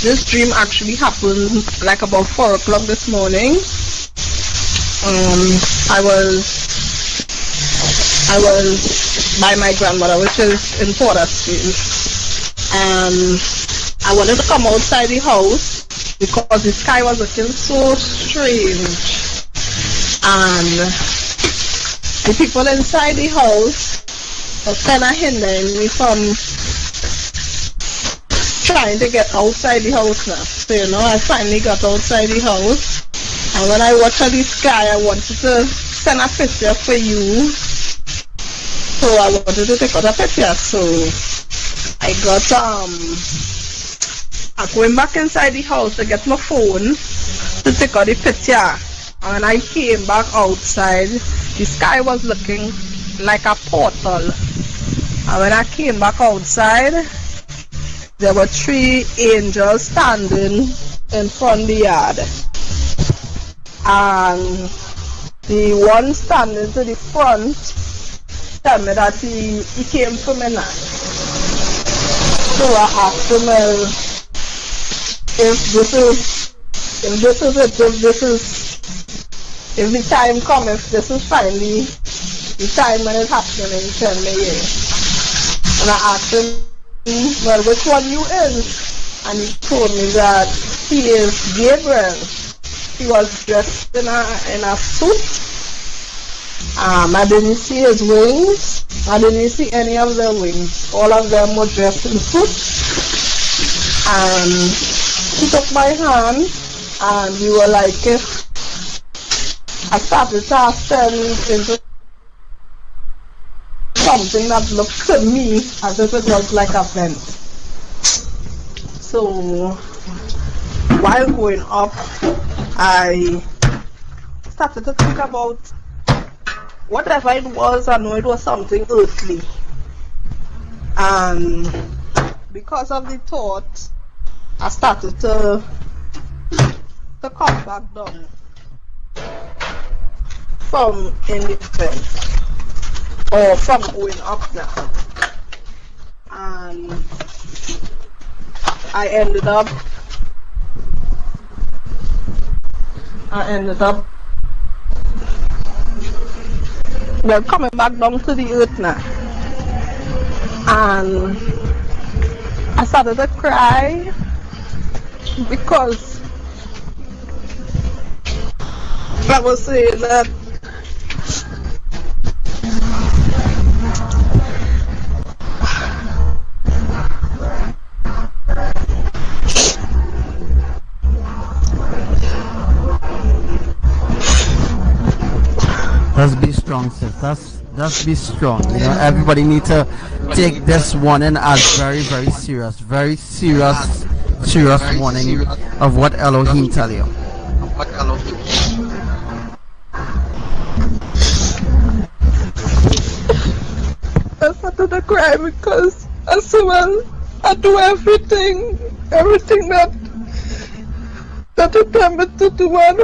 This dream actually happened like about 4 o'clock this morning. I was by my grandmother, which is in Portersfield, and I wanted to come outside the house because the sky was looking so strange, and the people inside the house was kind of hindering me from trying to get outside the house now. So, you know, I finally got outside the house, and when I watched the sky, I wanted to send a picture for you. So I wanted to take out a picture. So I got I'm going back inside the house to get my phone to take out the picture. And when I came back outside, the sky was looking like a portal. And when I came back outside, there were 3 angels standing in front of the yard. And the one standing to the front told me that he came for me now. So I asked him if the time comes, if this is finally the time when it's happening, and he told me yes. And I asked him, well, which one you is? And he told me that he is Gabriel. He was dressed in a suit. I didn't see his wings. I didn't see any of their wings. All of them were dressed in suits. And he took my hand, and we were like, if I started to ascend into something that looked to me as if it was like a vent. So while going up, I started to think about whatever it was. I know it was something earthly, and because of the thought, I started to come back down from in the vent, or from going up now, and I ended up well, coming back down to the earth now, and I started to cry because I was saying that Let's be strong, sis. Let's be strong. You know, everybody need to take this warning as very, very serious warning of what Elohim tell you. I started to cry because I said, well, I do everything that you tell me to do, and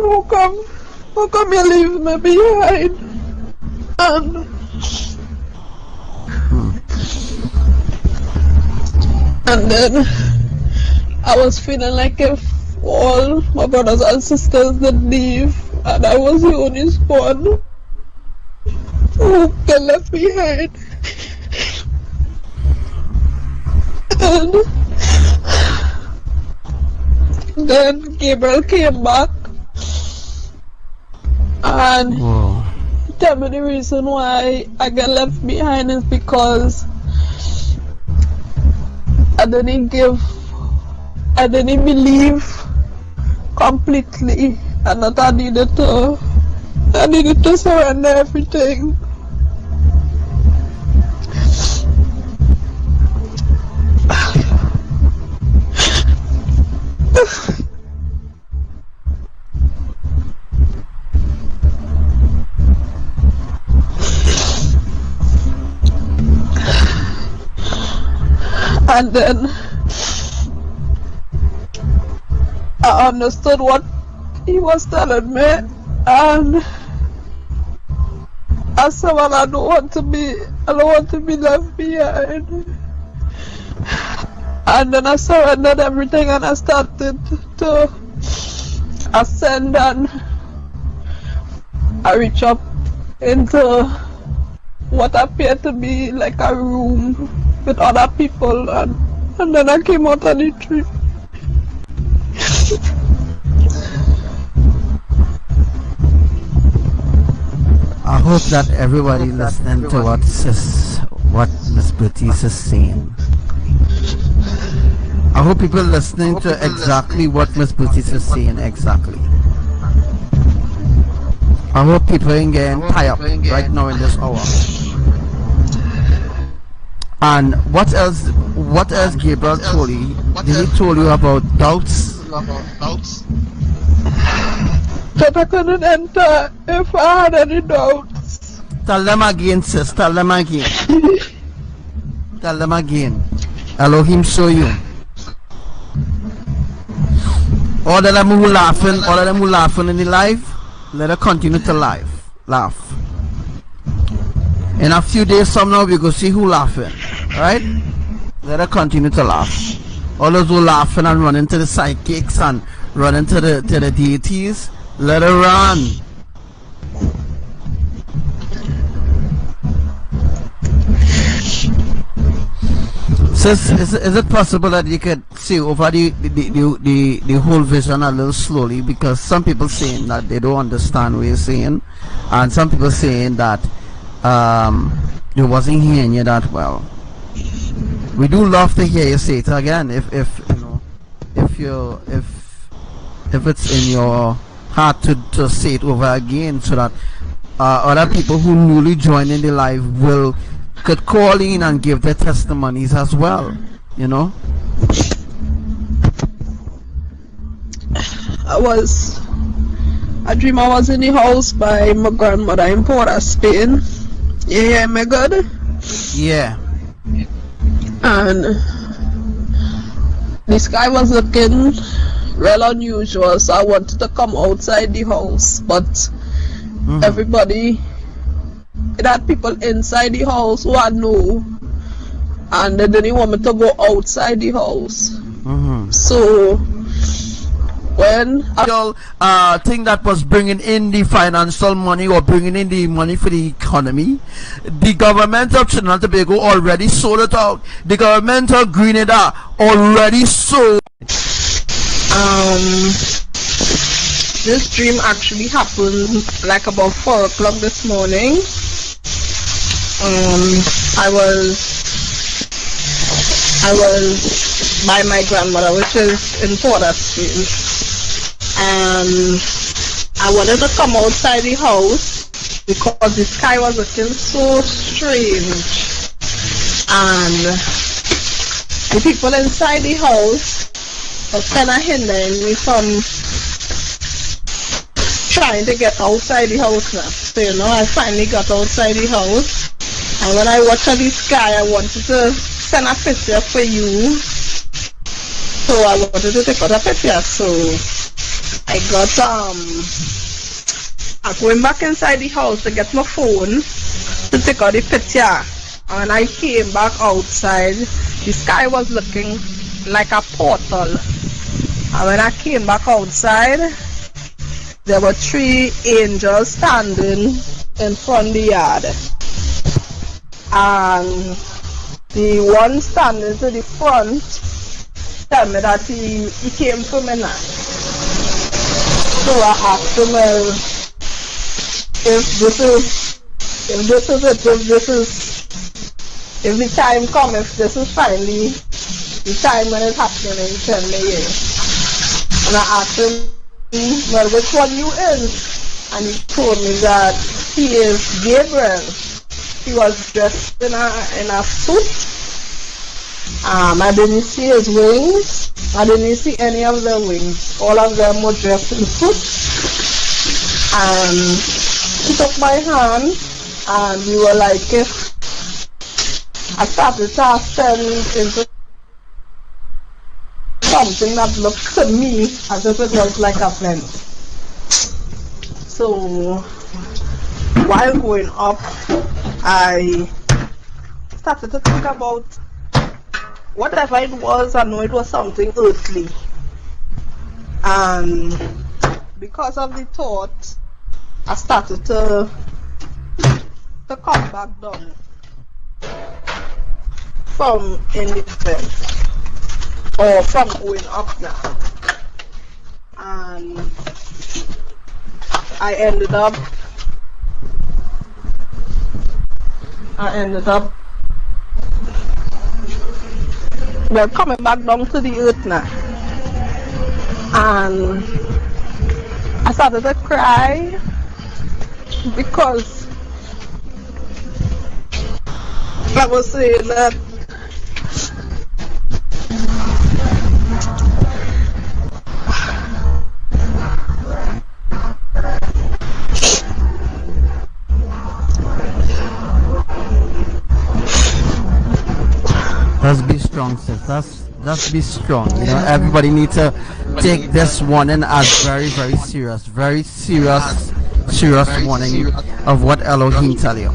how come you leave me behind? And then I was feeling like if all my brothers and sisters did leave, and I was the only one who got left behind. And then Gabriel came back and tell me the reason why I got left behind is because I didn't believe completely, and that I needed to surrender everything. And then I understood what he was telling me, and I said, well, I don't want to be left behind. And then I surrendered everything and I started to ascend, and I reached up into what appeared to be like a room with other people, and then I came out of the tree. I hope that everybody listening to what Miss Bertice is saying. I hope people listening to exactly what Miss Bertice is saying exactly. I hope people ain't getting tied up right now in this hour. And what else Gabriel told you? Did he told you about doubts? That I couldn't enter if I had any doubts. Tell them again, sis. Tell them again. Tell them again. Elohim show you. All of them who laughing in the life, let her continue to laugh. In a few days from now, we go see who laughing, right? Let her continue to laugh. All those who laughing and running to the psychics and running to the deities, let her run. Sis, is it possible that you could see over the whole vision a little slowly, because some people saying that they don't understand what you're saying, and some people saying that they wasn't hearing you that well. We do love to hear you say it again if it's in your heart to say it over again, so that other people who newly join in the life could call in and give their testimonies as well, you know. I dream I was in the house by my grandmother in Port of Spain. You hear me good? Yeah. And the sky was looking real unusual, so I wanted to come outside the house, but everybody, it had people inside the house who I know, and they didn't want me to go outside the house. So when thing that was bringing in the financial money or bringing in the money for the economy, the government of Trinidad and Tobago already sold it out. The government of Grenada already sold. This dream actually happened like about 4 o'clock this morning. I was by my grandmother, which is in Port of Spain, and I wanted to come outside the house because the sky was looking so strange, and the people inside the house was kind of hindering me from trying to get outside the house now. So I finally got outside the house, and when I watched the sky, I wanted to send a picture for you. So I wanted to take out a picture. So I got I'm going back inside the house to get my phone to take out the picture. And when I came back outside, the sky was looking like a portal. And when I came back outside, there were 3 angels standing in front of the yard. And the one standing to the front tell me that he came for me now. So I asked him if the time comes, if this is finally the time when it's happening, and he tell me yes. And I asked him, well, which one you is? And he told me that he is Gabriel. He was dressed in a suit. I didn't see his wings. I didn't see any of their wings. All of them were dressed in suits. And he took my hand, and we were like, if I started to ascend into something that looked to me as if it was like a vent. So while going up, I started to think about whatever it was, I know it was something earthly. And because of the thought, I started to come back down from anything, or from going up now. And I ended up well, coming back down to the earth now. And I started to cry because I was saying that let's be strong, sis. Let's be strong. You know, everybody needs to take this warning as very, very serious warning of what Elohim tell you.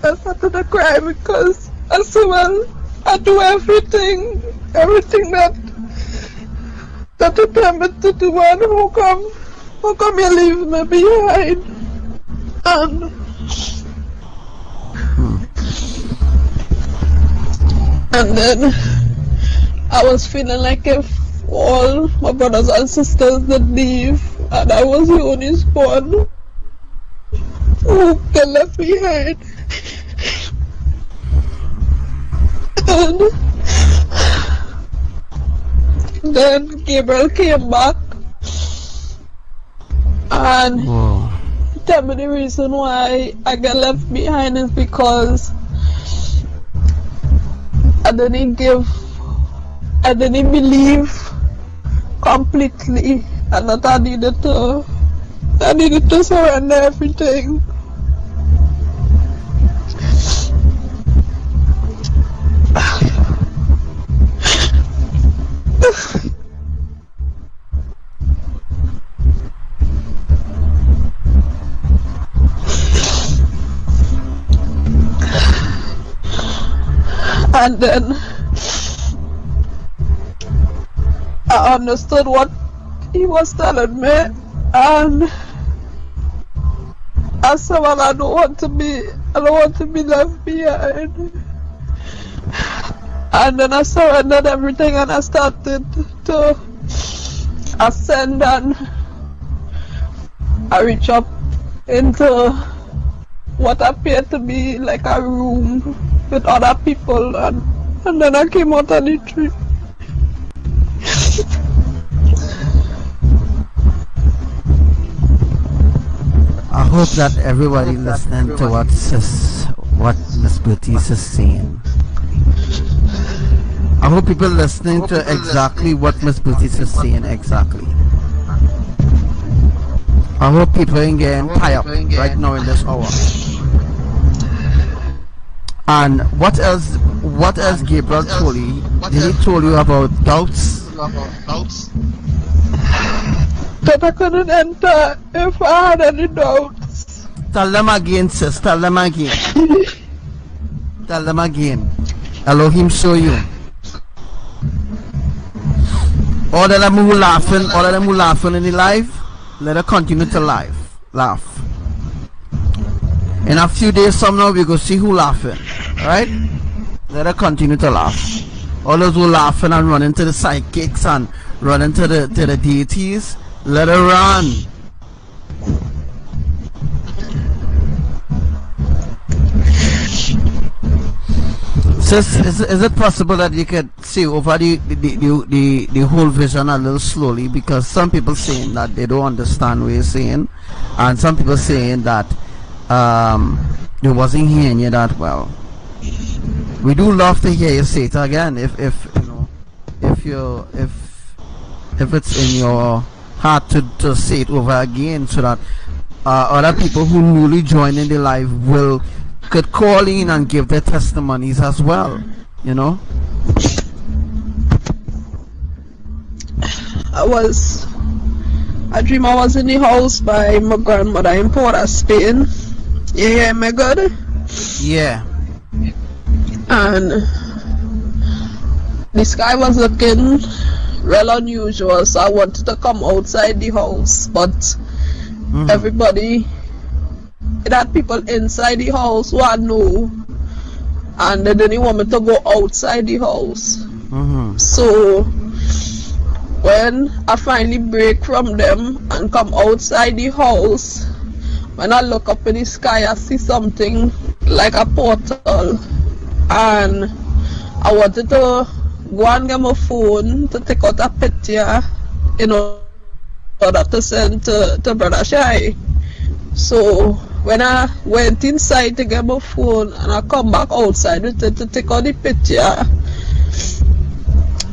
I started to cry because I said, well, I do everything that attempted to do, and how come you leave me behind? And then I was feeling like if all my brothers and sisters did leave, and I was the only one who got left behind. And then Gabriel came back and tell me the reason why I got left behind is because I didn't believe completely, and that I needed to surrender everything. And then I understood what he was telling me, and I said, well, I don't want to be left behind. And then I surrendered everything, and I started to ascend, and I reached up into what appeared to be like a room with other people, and then I came out of the tree. I hope that everybody listening to what Miss Bertice is saying. I hope people listening to exactly what Miss Bertice is saying exactly. I hope people ain't getting tied up right now in this hour. And what else Gabriel told you? Did he told you about doubts? That I couldn't enter if I had any doubts. Tell them again, sis. Tell them again. Tell them again. Elohim show you. All of them who laughing in the life, let her continue to laugh. In a few days from now, we go see who laughing. Right? Let her continue to laugh. All those who laughing and running to the psychics and running to the deities, let her run. Sis, is it possible that you could see over the whole vision a little slowly? Because some people saying that they don't understand what you're saying, and some people saying that they wasn't hearing you that well. We do love to hear you say it again if it's in your heart to say it over again, so that other people who newly join in the life could call in and give their testimonies as well, you know. I was I dream I was in the house by my grandmother in Port of Spain. You hear me good? Yeah. And the sky was looking real unusual, so I wanted to come outside the house, but everybody, it had people inside the house who I knew, and they didn't want me to go outside the house. So when I finally break from them and come outside the house, when I look up in the sky, I see something like a portal, and I wanted to go and get my phone to take out a picture in order to send to Brother Shai. So when I went inside to get my phone and I come back outside with it to take out the picture,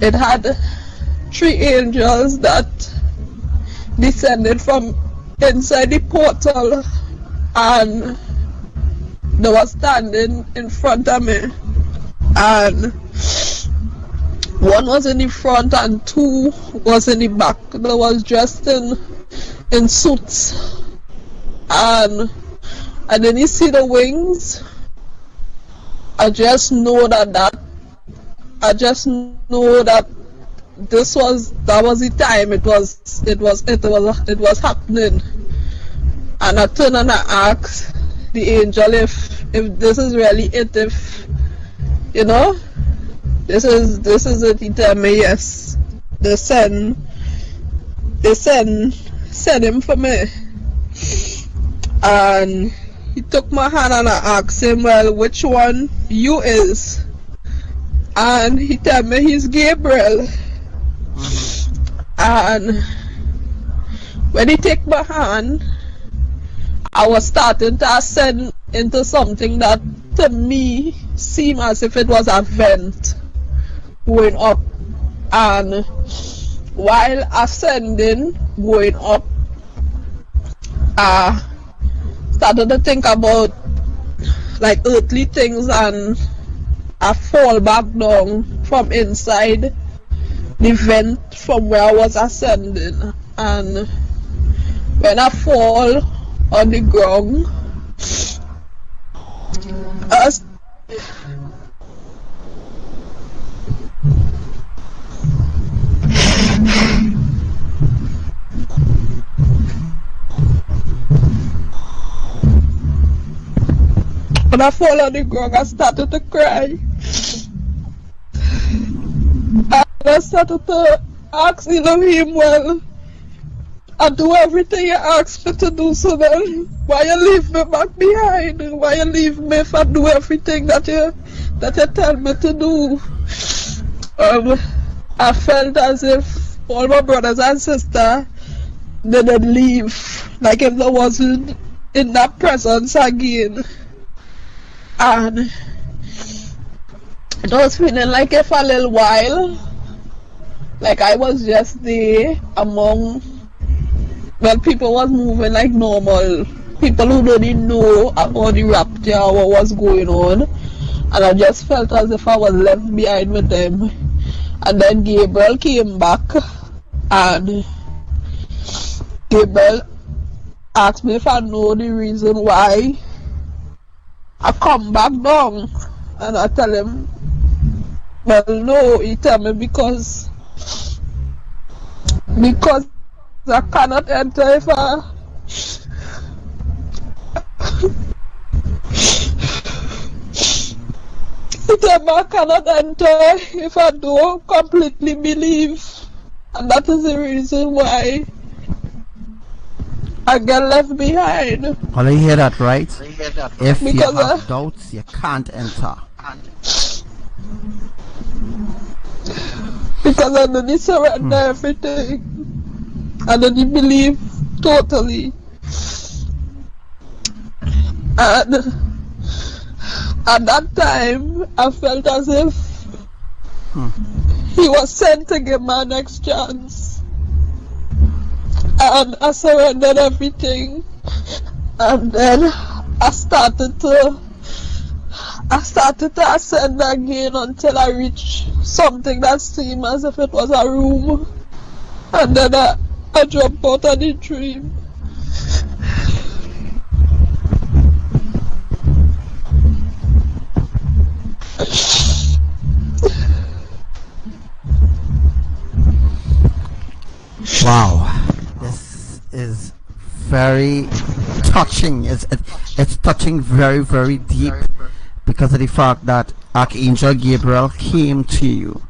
it had 3 angels that descended from inside the portal, and they were standing in front of me, and 1 was in the front and 2 was in the back. They was dressed in suits, and then you see the wings. I just know that that was the time it was happening. And I turned and I asked the angel if this is really it, if you know this is it. He tell me yes, they send him for me. And he took my hand and I asked him, well, which one you is? And he tell me he's Gabriel. And when he take my hand, I was starting to ascend into something that to me seemed as if it was a vent going up. And while ascending, going up, I started to think about like earthly things, and I fall back down from inside the vent from where I was ascending. And when I fall on the ground, when I fall on the ground, I started to cry. I started to ask Elohim, well, I do everything you ask me to do, so then why you leave me back behind? Why you leave me if I do everything that you tell me to do? I felt as if all my brothers and sisters didn't leave, like if they wasn't in that presence again. And it was feeling like if a little while, like I was just there among, well, people was moving like normal, people who didn't know about the rapture or what was going on, and I just felt as if I was left behind with them. And then Gabriel came back, and Gabriel asked me if I know the reason why I come back down, and I tell him, well, no. He tell me because I cannot enter if I he tell me I cannot enter if I don't completely believe, and that is the reason why I get left behind. Well, you hear that, right? If you have doubts, you can't enter. Because I didn't surrender everything. I didn't believe totally. And at that time, I felt as if he was sent to give my next chance. And I surrendered everything. And then I started to ascend again until I reached something that seemed as if it was a room. And then I I jump out of the dream. Wow, this is very touching. It's touching very, very deep because of the fact that Archangel Gabriel came to you.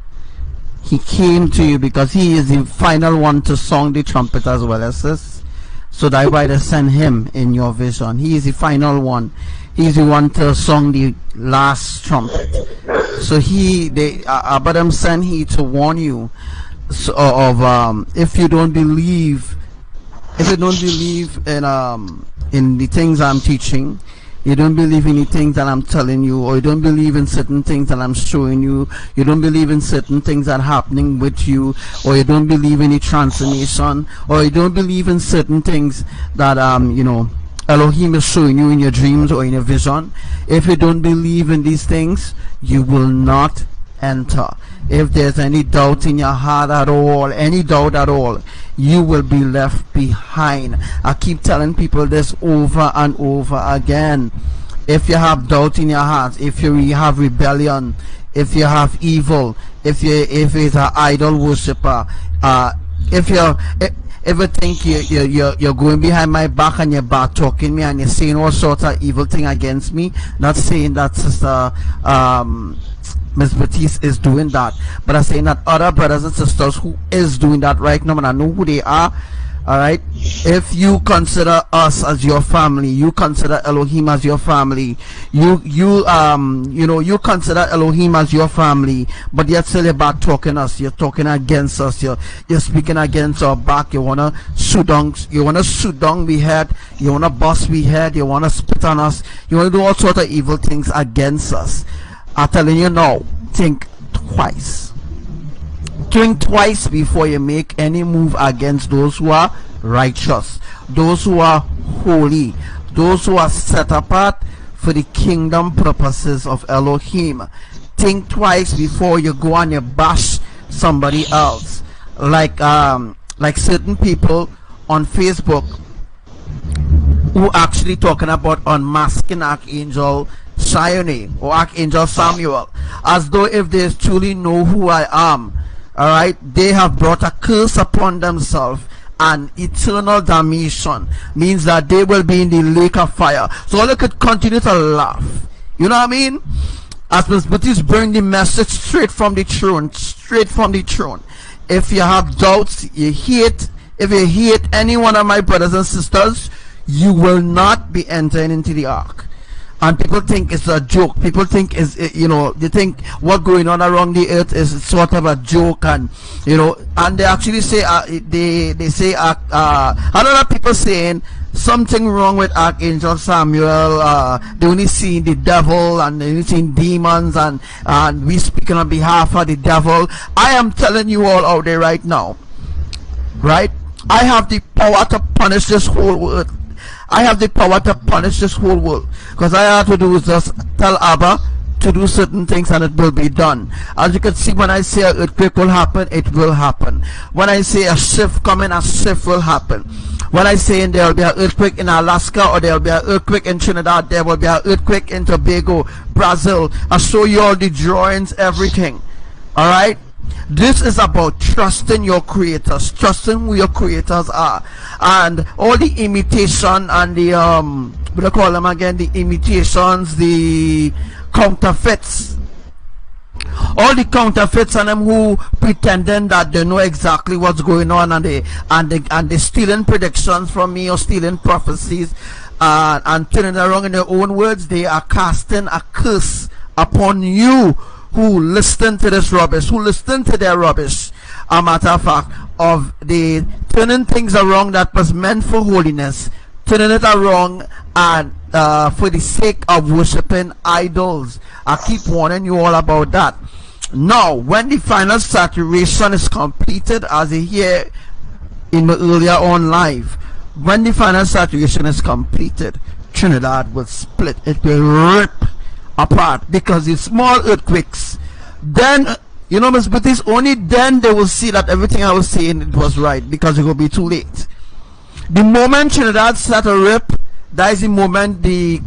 He came to you because he is the final one to sound the trumpet as well as this. So that's why they send him in your vision. He is the final one. He's the one to sound the last trumpet. So Abraham sent he to warn you if you don't believe in the things I'm teaching, you don't believe in the things that I'm telling you, or you don't believe in certain things that I'm showing you, you don't believe in certain things that are happening with you, or you don't believe in the transformation, or you don't believe in certain things that Elohim is showing you in your dreams or in your vision. If you don't believe in these things, you will not enter. If there's any doubt in your heart at all, any doubt at all, you will be left behind. I keep telling people this over and over again. If you have doubt in your heart, if you have rebellion, if you have evil, if it's an idol worshiper, if you think you're going behind my back and you're back talking me and you're saying all sorts of evil thing against me, not saying that Sister Miss Baptiste is doing that, but I'm saying that other brothers and sisters who is doing that right now, and I know who they are. All right, if you consider us as your family, you consider Elohim as your family, you consider Elohim as your family, but yet still you're back talking us, you're talking against us, you're speaking against our back. You wanna shoot down we head, you wanna bust we head, you wanna spit on us, you wanna do all sorts of evil things against us. I'm telling you now, think twice. Think twice before you make any move against those who are righteous, those who are holy, those who are set apart for the kingdom purposes of Elohim. Think twice before you go and you bash somebody else. Like certain people on Facebook who actually talking about unmasking Archangel Samuel or Archangel Samuel, as though if they truly know who I am. Alright, they have brought a curse upon themselves, and eternal damnation means that they will be in the lake of fire. So all you could continue to laugh. You know what I mean? As Miss Baptiste bring the message straight from the throne, If you have doubts, if you hate any one of my brothers and sisters, you will not be entering into the ark. And people think it's a joke. People think they think what's going on around the earth is sort of a joke, and and they actually say they say a lot of people saying something wrong with Archangel Samuel. They only seen the devil and they only seen demons, and we speaking on behalf of the devil. I am telling you all out there right now, right? I have the power to punish this whole world. I have the power to punish this whole world, because I have to do is just tell Abba to do certain things and it will be done. As you can see, when I say an earthquake will happen, it will happen. When I say a shift coming, a shift will happen. When I say there will be an earthquake in Alaska, or there will be an earthquake in Trinidad, there will be an earthquake in Tobago, Brazil, I show you all the drawings, everything. Alright? This is about trusting your creators, trusting who your creators are, and all the imitation and the what do you call them again? The imitations, the counterfeits, all the counterfeits and them who pretending that they know exactly what's going on, and they stealing predictions from me or stealing prophecies and turning it around in their own words. They are casting a curse upon you who listen to this rubbish, who listen to their rubbish. A matter of fact, of the turning things around that was meant for holiness, turning it around and for the sake of worshiping idols. I keep warning you all about that. Now, when the final saturation is completed, as I hear in my earlier on live, when the final saturation is completed, Trinidad will split. It will rip apart, because it's small earthquakes. Then You know, Miss, but it's only then they will see that everything I was saying it was right, because it will be too late. The moment Trinidad start a rip, that is the moment the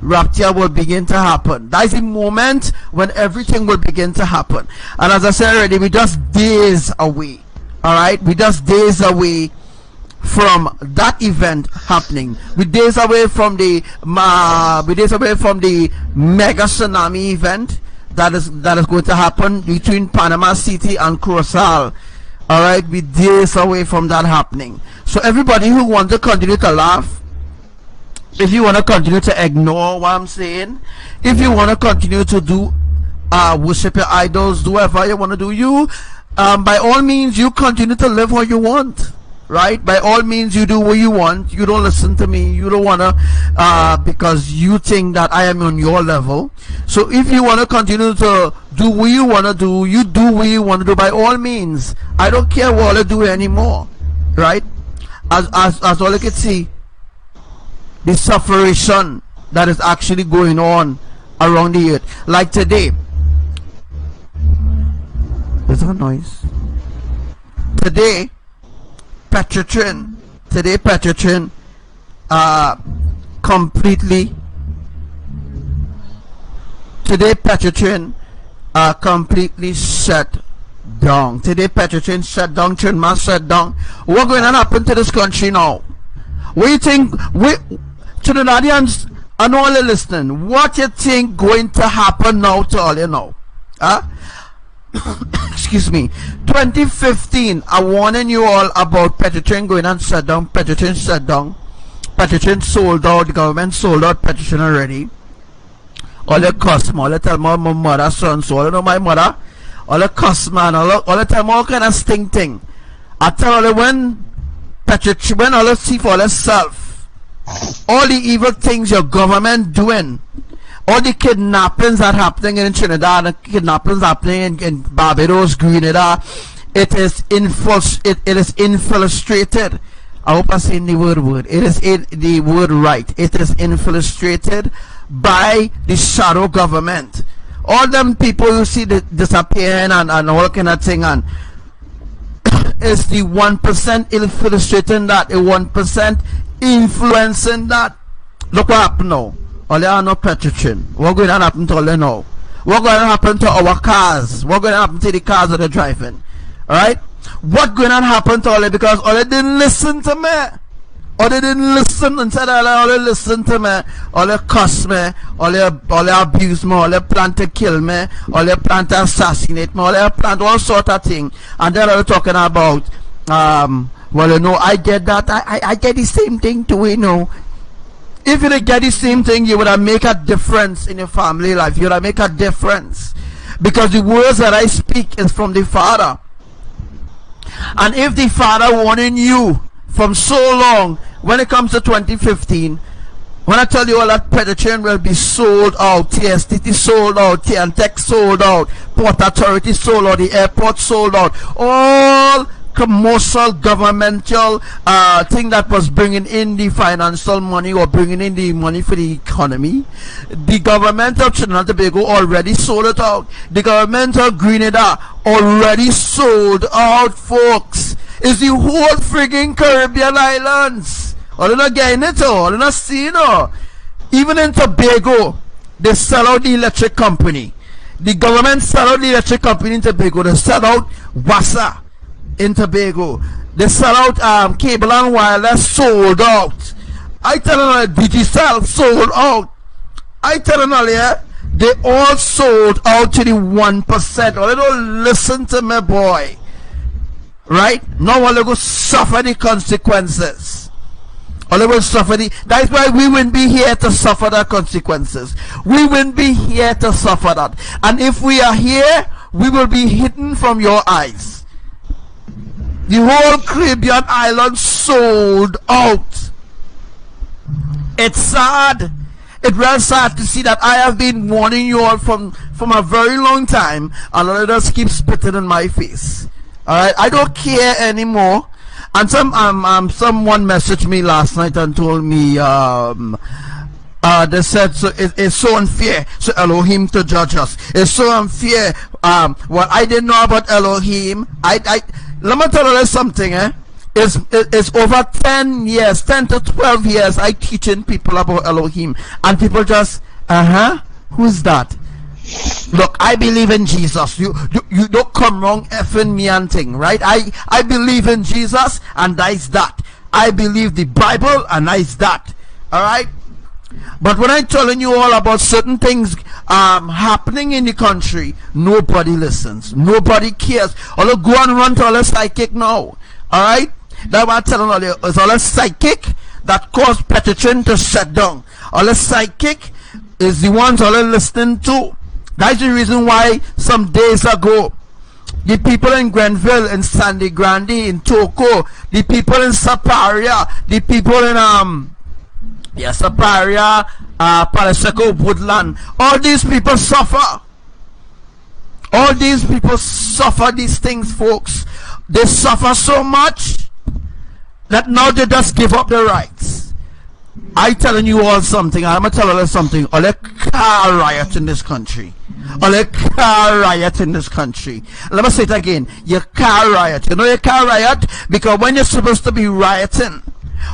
rapture will begin to happen. That is the moment when everything will begin to happen. And as I said already, we're just days away. All right, we're just days away from that event happening. We're days away from the mega tsunami event that is going to happen between Panama City and Curacao. All right, we're days away from that happening. So everybody who wants to continue to laugh, if you want to continue to ignore what I'm saying, if you want to continue to do worship your idols, do whatever you want to do, you by all means you continue to live what you want, right? By all means you do what you want. You don't listen to me. You don't want to because you think that I am on your level. So if you want to continue to do what you want to do, you do what you want to do. By all means, I don't care what I do anymore, right? As all I can see, the suffering that is actually going on around the earth. Like today, there's a noise. Today, Petrotrin completely shut down. Today Petrotrin shut down, Trinidad shut down. What's going to happen to this country now? What do you think, Trinidadians and all you listening, what you think going to happen now to all you know? Huh? Excuse me. 2015, I'm warning you all about Petrotrin going and shut down. Petrotrin shut down. Petrotrin sold out. The government sold out Petrotrin already. All the customer, all the tell my mother, son, so all you know my mother, all the customer, all the time, all kind of thing. I tell you when Petrotrin, when all the see for yourself, all the evil things your government doing, all the kidnappings that happening in Trinidad, the kidnappings happening in Barbados, Grenada, it is infiltrated. I hope I'm saying the word. It is the word right. It is infiltrated by the shadow government. All them people you see disappearing and all kind of thing, and it's the 1% infiltrating that, the 1% influencing that. Look what happened now. All they are no Petrotrin. What's going to happen to all they know? What's going to happen to our cars? What's going to happen to the cars that are driving? Alright? What's going to happen to all they, because all they didn't listen to me. Or they didn't listen and said all they listen to me, all they cuss me, all they abuse me, all they plan to kill me, all they plan to assassinate me, all they plan all sort of thing. And then they're talking about well, you know, I get that, I get the same thing too, you know. If you didn't get the same thing, you would have make a difference in your family life. You would have make a difference, because the words that I speak is from the Father. And if the Father warning you from so long, when it comes to 2015, when I tell you all that Petrotrin will be sold out, TSTT sold out, TNTech sold out, Port Authority sold out, the airport sold out, all commercial governmental thing that was bringing in the financial money or bringing in the money for the economy, the government of Trinidad and Tobago already sold it out. The government of Grenada already sold out, folks. It's the whole frigging Caribbean islands. All they're not getting it, all they're not seeing it. Even in Tobago, they sell out the electric company. The government sell out the electric company in Tobago. They sell out WASA in Tobago. They sell out cable and wireless, sold out. I tell them Digicel sold out. I tell them earlier, they all sold out to the 1%. Or they don't listen to me, boy. Right? Now all they go suffer the consequences. All they will suffer the, that's why we wouldn't be here to suffer the consequences. We wouldn't be here to suffer that. And if we are here, we will be hidden from your eyes. The whole Caribbean island sold out. It's sad. It's real sad to see that I have been warning you all from a very long time, and all just keep spitting in my face. Alright, I don't care anymore. And someone messaged me last night and told me they said, so it's so unfair, so Elohim to judge us. It's so unfair. What I didn't know about Elohim, let me tell you something, It's over 10 years, 10 to 12 years I teaching people about Elohim, and people just, who's that? Look, I believe in Jesus. You don't come wrong effing me and thing, right? I believe in Jesus, and that's that. I believe the Bible, and that's that. Alright? But when I'm telling you all about certain things happening in the country, nobody listens. Nobody cares. Although go and run to all the psychic now. Alright? That's what I'm telling all you. It's all the psychic that caused petition to shut down. All the psychic is the ones all listening to. That's the reason why some days ago, the people in Grenville, in Sandy Grande, in Toko, the people in Saparia, the people in Saparia, Paliseco, Woodland, all these people suffer. All these people suffer these things, folks. They suffer so much that now they just give up their rights. I telling you all something. I'm gonna tell you something. All the car riot in this country. All the car riot in this country. Let me say it again. Your car riot. You know your car riot? Because when you're supposed to be rioting,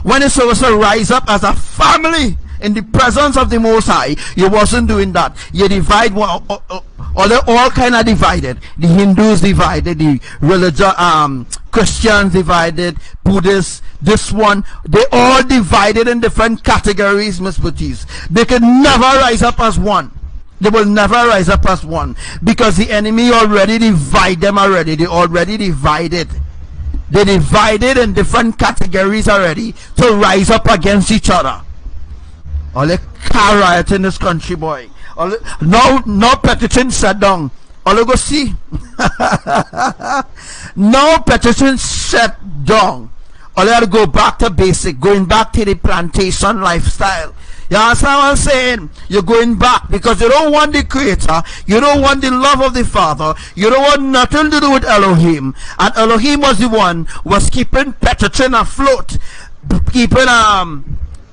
when you're supposed to rise up as a family in the presence of the Most High, you wasn't doing that. You divide one. Or they're all kind of divided. The Hindus divided, the religious Christians divided, Buddhists, this one, they all divided in different categories, Miss Baptiste. They can never rise up as one. They will never rise up as one, because the enemy already divided them already. They already divided. They divided in different categories already to rise up against each other. All the car riot in this country, boy. No petition shut down. All you go see. No petition shut down. All you have to go back to basic, going back to the plantation lifestyle. You understand what I'm saying? You're going back because you don't want the Creator, you don't want the love of the Father, you don't want nothing to do with Elohim. And Elohim was the one was keeping petition afloat, keeping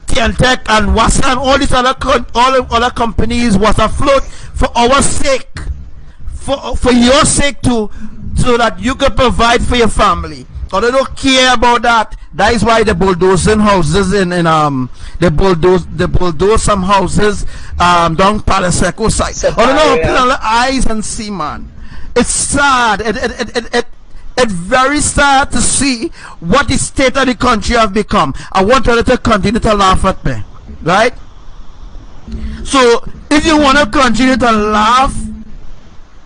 Tech and Wasa and all these other companies was afloat for our sake, for your sake too, so that you could provide for your family. Or they don't care about that. That is why they bulldozing houses they bulldoze some houses down Paliseco side. Or they don't open all the eyes and see, man. It's sad. It's very sad to see what the state of the country have become. I want you to continue to laugh at me, right? So if you want to continue to laugh,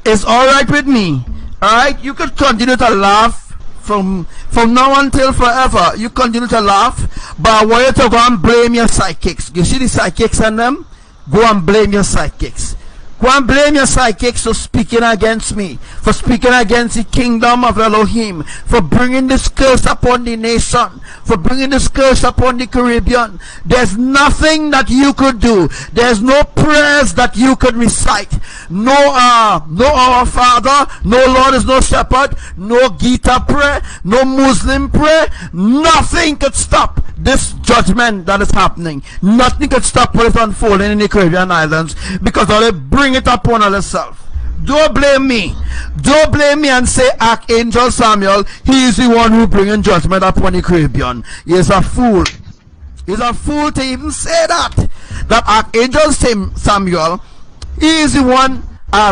it's all right with me. All right, you could continue to laugh from now until forever. You continue to laugh, but I want you to go and blame your psychics. You see the psychics and them? Go and blame your psychics. Go and blame your psychics for speaking against me, for speaking against the kingdom of Elohim, for bringing this curse upon the nation, for bringing this curse upon the Caribbean. There's nothing that you could do. There's no prayers that you could recite. No Our Father, no Lord is no shepherd, no Gita prayer, no Muslim prayer. Nothing could stop this judgment that is happening. Nothing could stop what is unfolding in the Caribbean islands, because all they bring it upon themselves. Don't blame me. Don't blame me and say Archangel Samuel, he is the one who bringing judgment upon the Caribbean. He is a fool. He's a fool to even say that. That Archangel Samuel, he is the one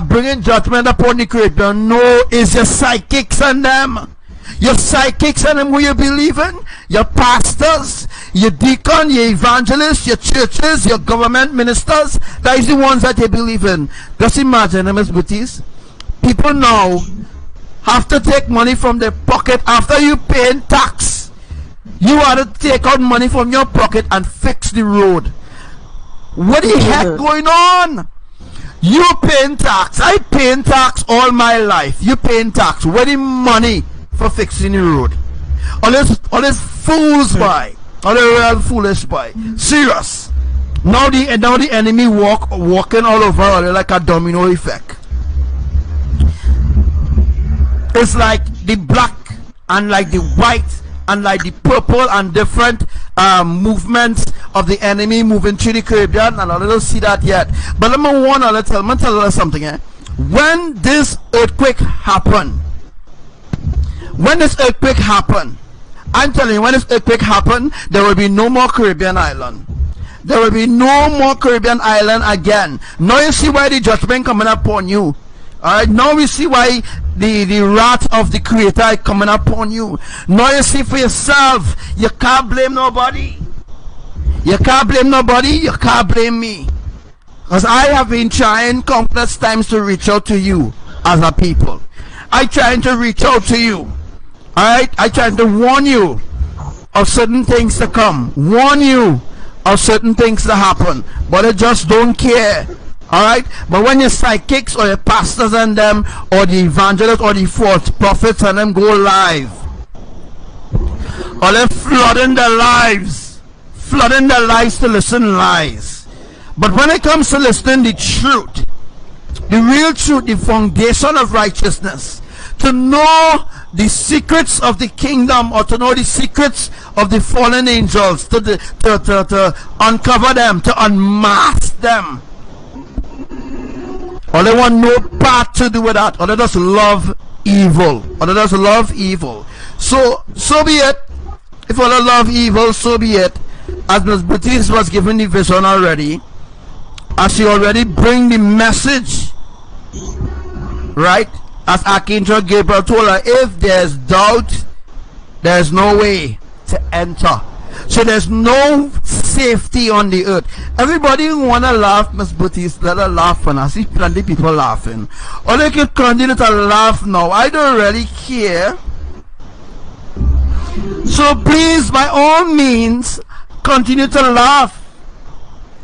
bringing judgment upon the Caribbean. No, it's your psychics and them. Your psychics and them who you believe in, your pastors, your deacon, your evangelists, your churches, your government ministers, that is the ones that you believe in. Just imagine, Ms. Booties, people now have to take money from their pocket after you paying tax. You want to take out money from your pocket and fix the road. What the heck going on? You paying tax. I paying tax all my life. You paying tax. Where the money for fixing the road? All this fools by. All the real foolish by. Serious. Now the enemy walking all over like a domino effect. It's like the black and like the white and like the purple and different movements of the enemy moving through the Caribbean, and I don't see that yet. But let me tell you something. When this earthquake happened, I'm telling you, when this earthquake happened, there will be no more Caribbean island. There will be no more Caribbean island again. Now you see why the judgment coming upon you. Alright, now we see why the wrath of the Creator is coming upon you. Now you see for yourself. You can't blame nobody. You can't blame nobody. You can't blame me. Because I have been trying countless times to reach out to you as a people. I trying to reach out to you. Alright, I trying to warn you of certain things to come. Warn you of certain things to happen. But I just don't care. Alright, but when your psychics or your pastors and them, or the evangelists or the false prophets and them go live, or they're flooding their lives to listen lies. But when it comes to listening the truth, the real truth, the foundation of righteousness, to know the secrets of the kingdom, or to know the secrets of the fallen angels, to uncover them, to unmask them, or they want no part to do with that, or they just love evil, so be it. If all they love evil, so be it. As Ms. Baptiste was given the vision already, as she already bring the message, right, as Archangel Gabriel told her, if there's doubt, there's no way to enter. So there's no safety on the earth. Everybody wanna laugh, Miss Baptiste, let her laugh. When I see plenty of people laughing, or they can continue to laugh now. I don't really care. So please, by all means, continue to laugh.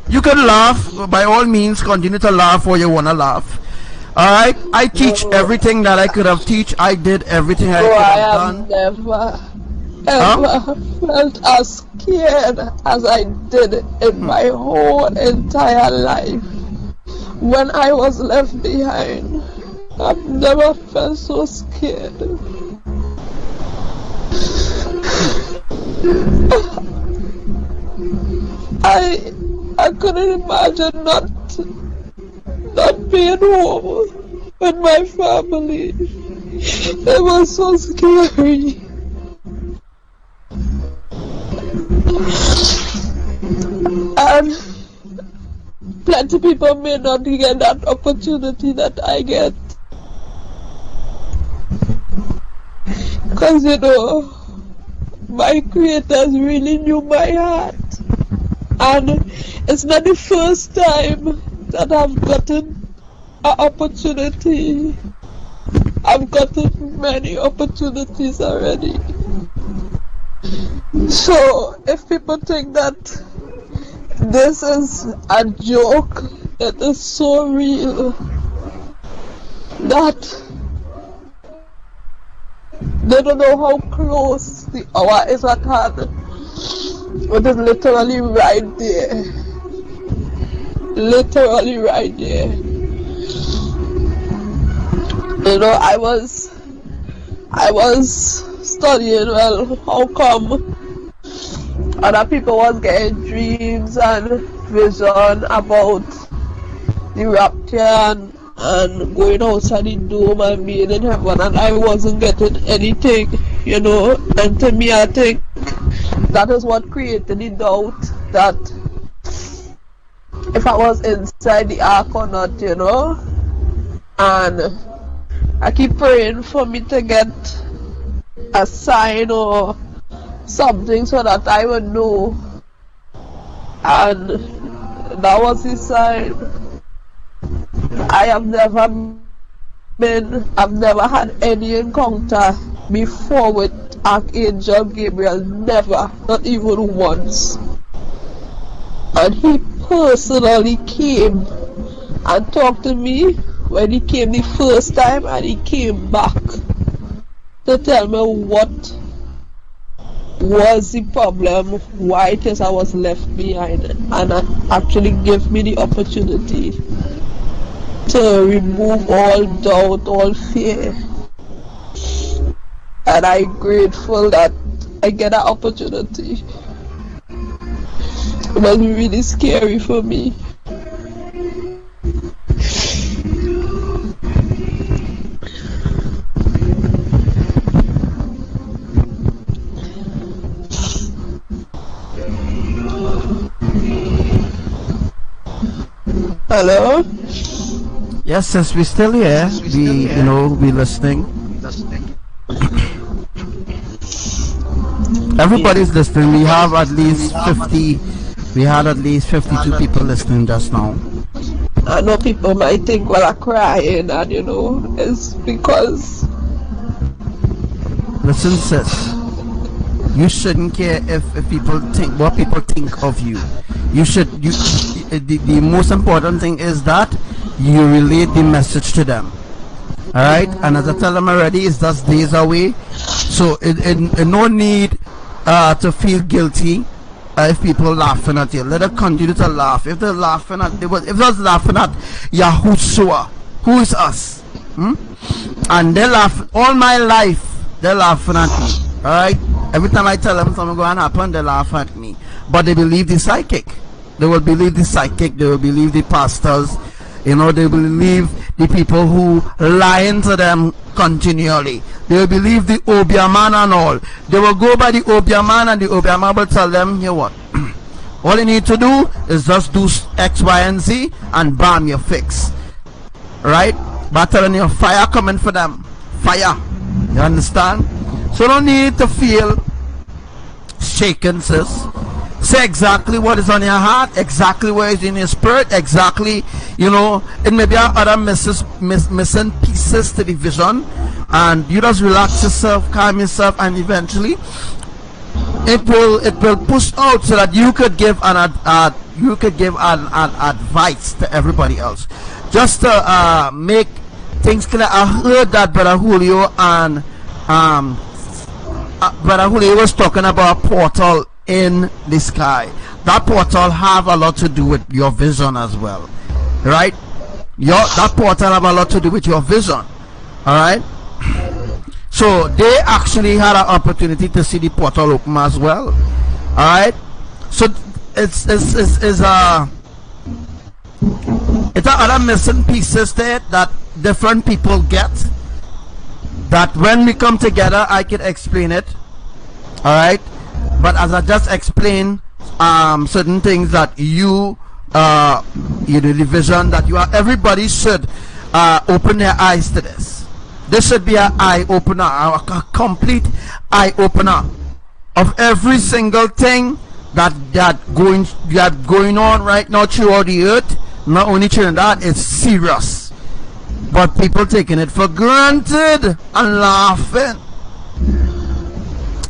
You can laugh, by all means, continue to laugh or you wanna laugh. Alright, I teach everything that I could have teach. I did everything I could have done. Ever felt as scared as I did in my whole entire life when I was left behind. I've never felt so scared. I couldn't imagine not being home with my family. It was so scary. And plenty people may not get that opportunity that I get, because you know, my creators really knew my heart, and it's not the first time that I've gotten an opportunity. I've gotten many opportunities already. So if people think that this is a joke, it is so real that they don't know how close the hour is at hand. It is literally right there. Literally right there. You know, I was studying, well, how come other people was getting dreams and vision about the rapture and going outside the dome and being in heaven, and I wasn't getting anything, you know. And to me, I think that is what created the doubt that if I was inside the ark or not, you know. And I keep praying for me to get a sign or something so that I would know, and that was the sign. I've never had any encounter before with Archangel Gabriel, never, not even once. And he personally came and talked to me when he came the first time, and he came back to tell me what was the problem, why it is I was left behind, and actually gave me the opportunity to remove all doubt, all fear. And I'm grateful that I get that opportunity. It was really scary for me. Hello? Yes, sis, we still here. We listening. Everybody's listening. We have at least 50. We had at least 52 people listening just now. I know people might think, well, I'm crying, and it's because. Listen, sis. You shouldn't care if people think what people think of you. You should. The most important thing is that you relate the message to them. All right, and as I tell them already, it's just days away, so it no need to feel guilty if people laughing at you. Let them continue to laugh. If they're laughing at, if they're laughing at YAHUWAH, who is us, and they laugh all my life. They're laughing at me. All right. Every time I tell them something going to happen, they laugh at me. But they believe the psychic. They will believe the psychic. They will believe the pastors. They will believe the people who lying to them continually. They will believe the Obiaman and all. They will go by the Obiaman, and the Obiaman will tell them, here what? All you need to do is just do X, Y, and Z, and bam, you're fixed. Right? But telling you, fire coming for them. Fire. You understand? So don't need to feel shaken, sis. Say exactly what is on your heart, exactly what is in your spirit, exactly, it may be other missing pieces to the vision, and you just relax yourself, calm yourself, and eventually it will push out so that you could give an advice to everybody else, just to make things clear. I heard that Brother Julio and Brother Julio was talking about a portal in the sky. That portal have a lot to do with your vision as well, right? That portal have a lot to do with your vision. All right, so they actually had an opportunity to see the portal open as well. All right, so it's other missing pieces there that different people get, that when we come together I can explain it. All right, but as I just explained, certain things that the vision that you are, everybody should open their eyes to this. This should be an eye opener, a complete eye opener of every single thing that going on right now throughout the earth. Not only Trinidad, it's serious, but people taking it for granted and laughing.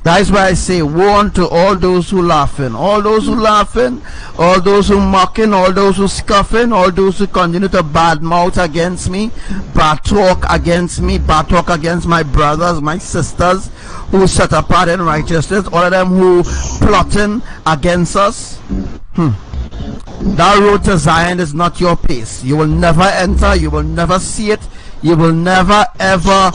That's why I say, woe unto all those who laughing, all those who laughing, all those who mocking, all those who scoffing, all those who continue to badmouth against me, bad talk against me, bad talk against my brothers, my sisters who set apart in righteousness, all of them who plotting against us. That road to Zion is not your place. You will never enter, you will never see it, you will never ever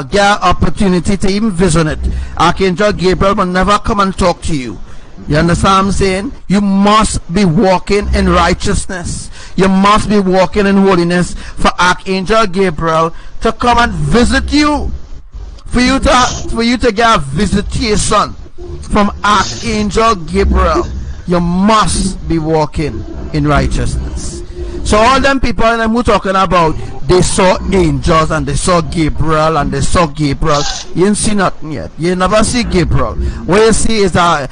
get an opportunity to even vision it. Archangel Gabriel will never come and talk to you. You understand what I'm saying? You must be walking in righteousness. You must be walking in holiness for Archangel Gabriel to come and visit you. For you to get a visitation from Archangel Gabriel, you must be walking in righteousness. So all them people who talking about they saw angels and they saw Gabriel and they saw Gabriel, you ain't see nothing yet. You never see Gabriel. What you see is a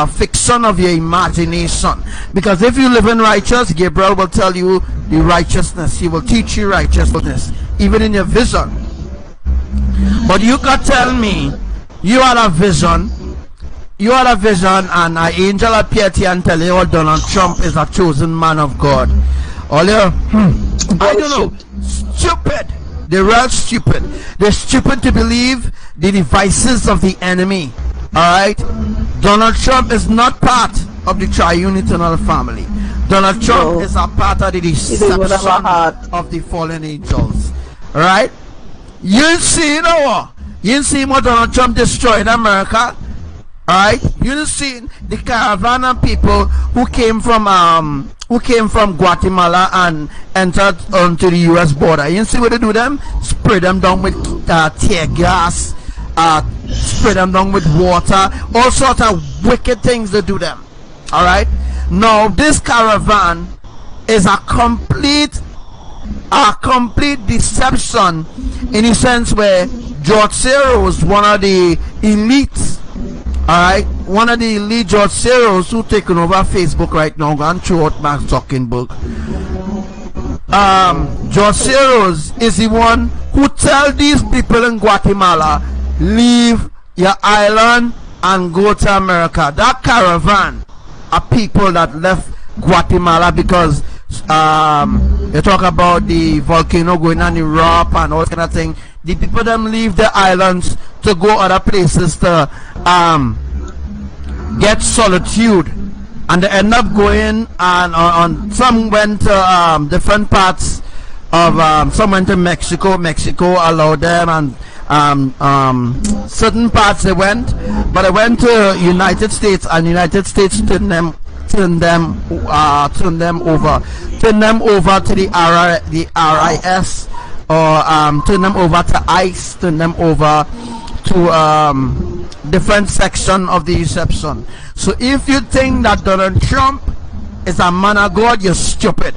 fiction of your imagination. Because if you live in righteous, Gabriel will tell you the righteousness. He will teach you righteousness, even in your vision. But you can tell me you had a vision. You had a vision and an angel appeared to you and tell you Donald Trump is a chosen man of God. All you, I don't know. Stupid. They're real stupid. They're stupid to believe the devices of the enemy. Alright? Donald Trump is not part of the triune eternal family. Donald Trump is a part of the deception of the fallen angels. Alright? You see what Donald Trump destroyed America? Alright, you seen the caravan of people who came from Guatemala and entered onto the US border. You see what they do them? Spray them down with tear gas, spray them down with water, all sorts of wicked things they do them. Alright? Now this caravan is a complete deception, in a sense where George Soros, one of the elites, alright, one of the elite George Soros who taken over Facebook right now, and throughout Mark Zuckerberg. George Soros is the one who tell these people in Guatemala, leave your island and go to America. That caravan of people that left Guatemala because you talk about the volcano going on erupt and all kind of thing. The people them leave the islands to go other places to get solitude, and they end up going on some went to different parts of some went to Mexico allowed them, and certain parts they went, but they went to United States, and United States turned them over to the RIS, or turn them over to ICE, turn them over to different section of the reception. So if you think that Donald Trump is a man of God, you're stupid.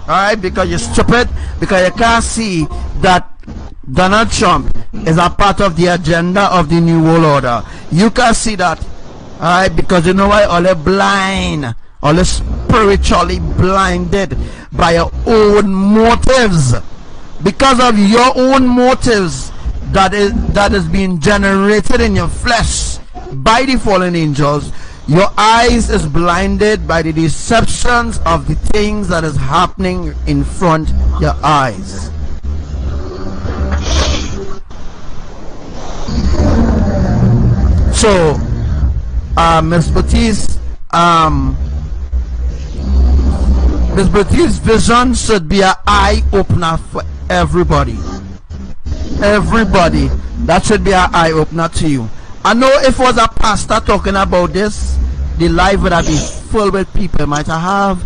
Alright, because you're stupid, because you can't see that Donald Trump is a part of the agenda of the New World Order. You can see that. Alright, because you know why? All are blind, all are spiritually blinded by your own motives. Because of your own motives that is being generated in your flesh by the fallen angels, your eyes is blinded by the deceptions of the things that is happening in front your eyes. So Miss Baptiste's vision should be an eye opener for everybody. That should be an eye opener to you. I know if it was a pastor talking about this, the live would have been full with people. It might have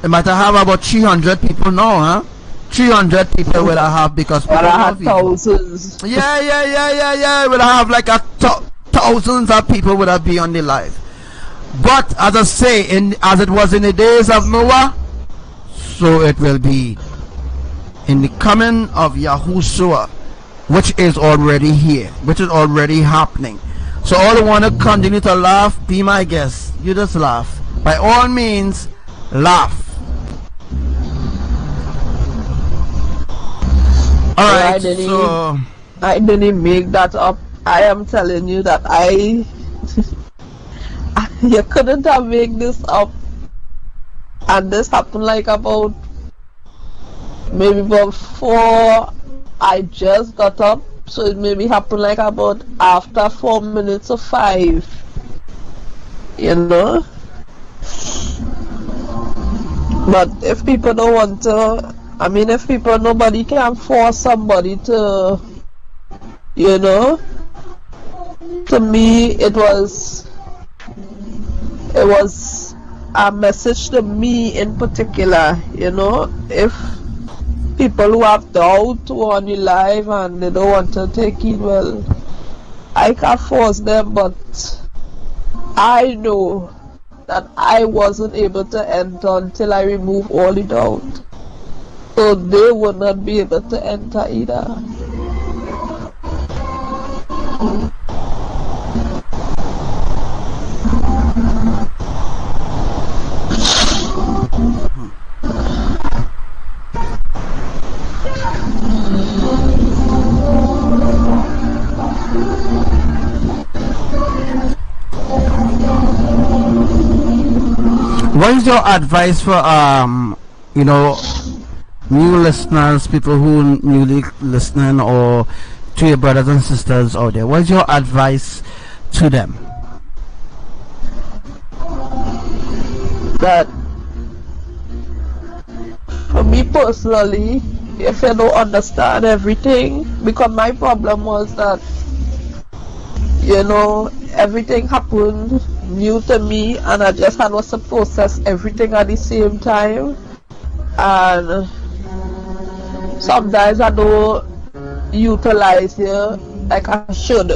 about 300 people now, huh? 300 people will I have, because people have thousands. Yeah. Will I have like thousands of people would have been on the live. But as I say, as it was in the days of Noah, so it will be in the coming of Yahushua, which is already here, which is already happening. So all who want to continue to laugh, be my guest. You just laugh. By all means, laugh. Alright, so I didn't make that up. I am telling you that you couldn't have made this up. And this happened like about maybe before I just got up. So it maybe happened like about after 4 minutes of 5. You know? But if people don't want to, I mean, if people, nobody can force somebody to, you know? To me, it was a message to me in particular, you know? If people who have doubt who are on the live and they don't want to take it, well, I can't force them, but I know that I wasn't able to enter until I remove all the doubt. So they would not be able to enter either. What is your advice for you know, new listeners, people who newly listening, or to your brothers and sisters out there? What is your advice to them? That for me personally, if you don't understand everything, because my problem was that you know, everything happened new to me, and I just had to process everything at the same time. And sometimes I don't utilize you like I should,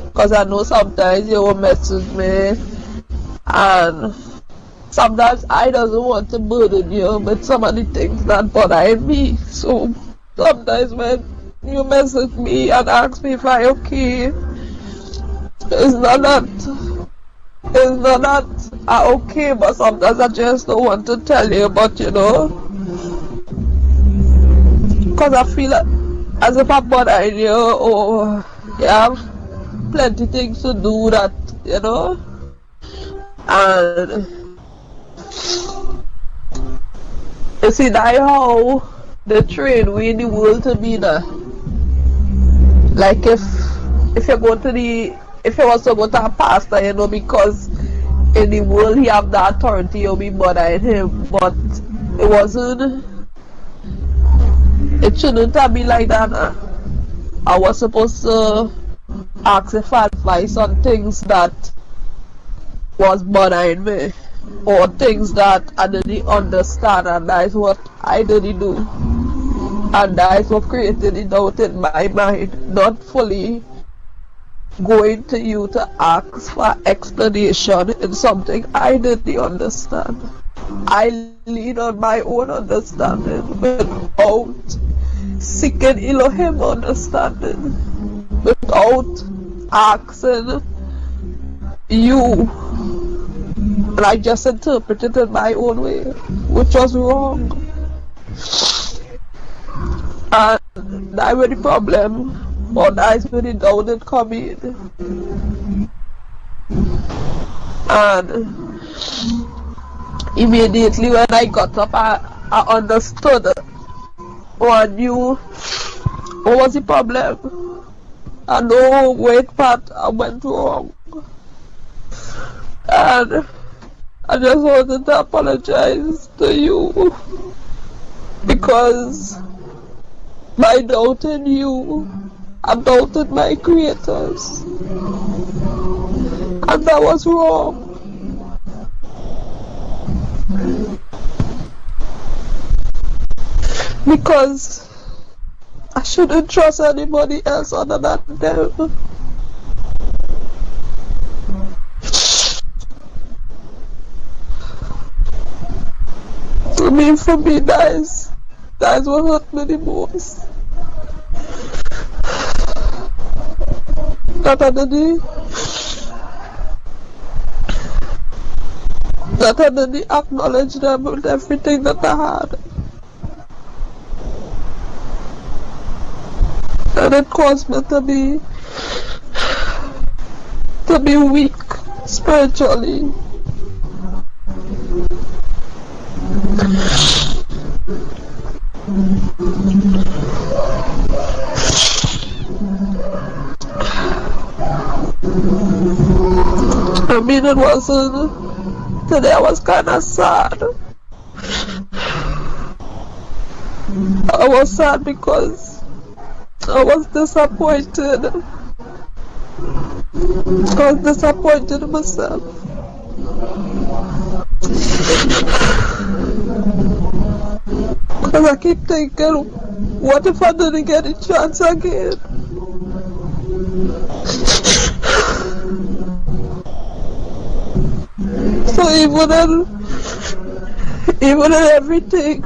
because I know sometimes you will message me, and sometimes I doesn't want to burden you with some of the things that bother me. So sometimes when you message me and ask me if I okay, it's not that I okay, but sometimes I just don't want to tell you. But you know, because I feel as if I'm bothering you, or you have plenty things to do that, you know. And you see, that's how they train we in the world to be there. Like if you go to if you was to go to a pastor, you know, because in the world he have the authority, you'll be bothering him. But it shouldn't have been like that. I was supposed to ask for advice on things that was bothering me, or things that I didn't understand, and that is what I didn't do. And that is what created the doubt in my mind, not fully going to you to ask for explanation in something I didn't understand. I lean on my own understanding without seeking Elohim understanding, without asking you. And I just interpreted it my own way, which was wrong. And that's where the problem, or that's where the doubt did come in. And immediately when I got up, I understood or I knew what was the problem. I know what part I went wrong. And I just wanted to apologize to you, because by doubting you, I doubted my creators, and that was wrong. Because I shouldn't trust anybody else other than them. For me, that's what hurt me the most. That I didn't acknowledge them with everything that I had. And it caused me to be weak spiritually. I mean, it wasn't, today I was kind of sad. I was sad because I was disappointed. I was disappointed in myself. Because I keep thinking, what if I didn't get a chance again? So even in everything,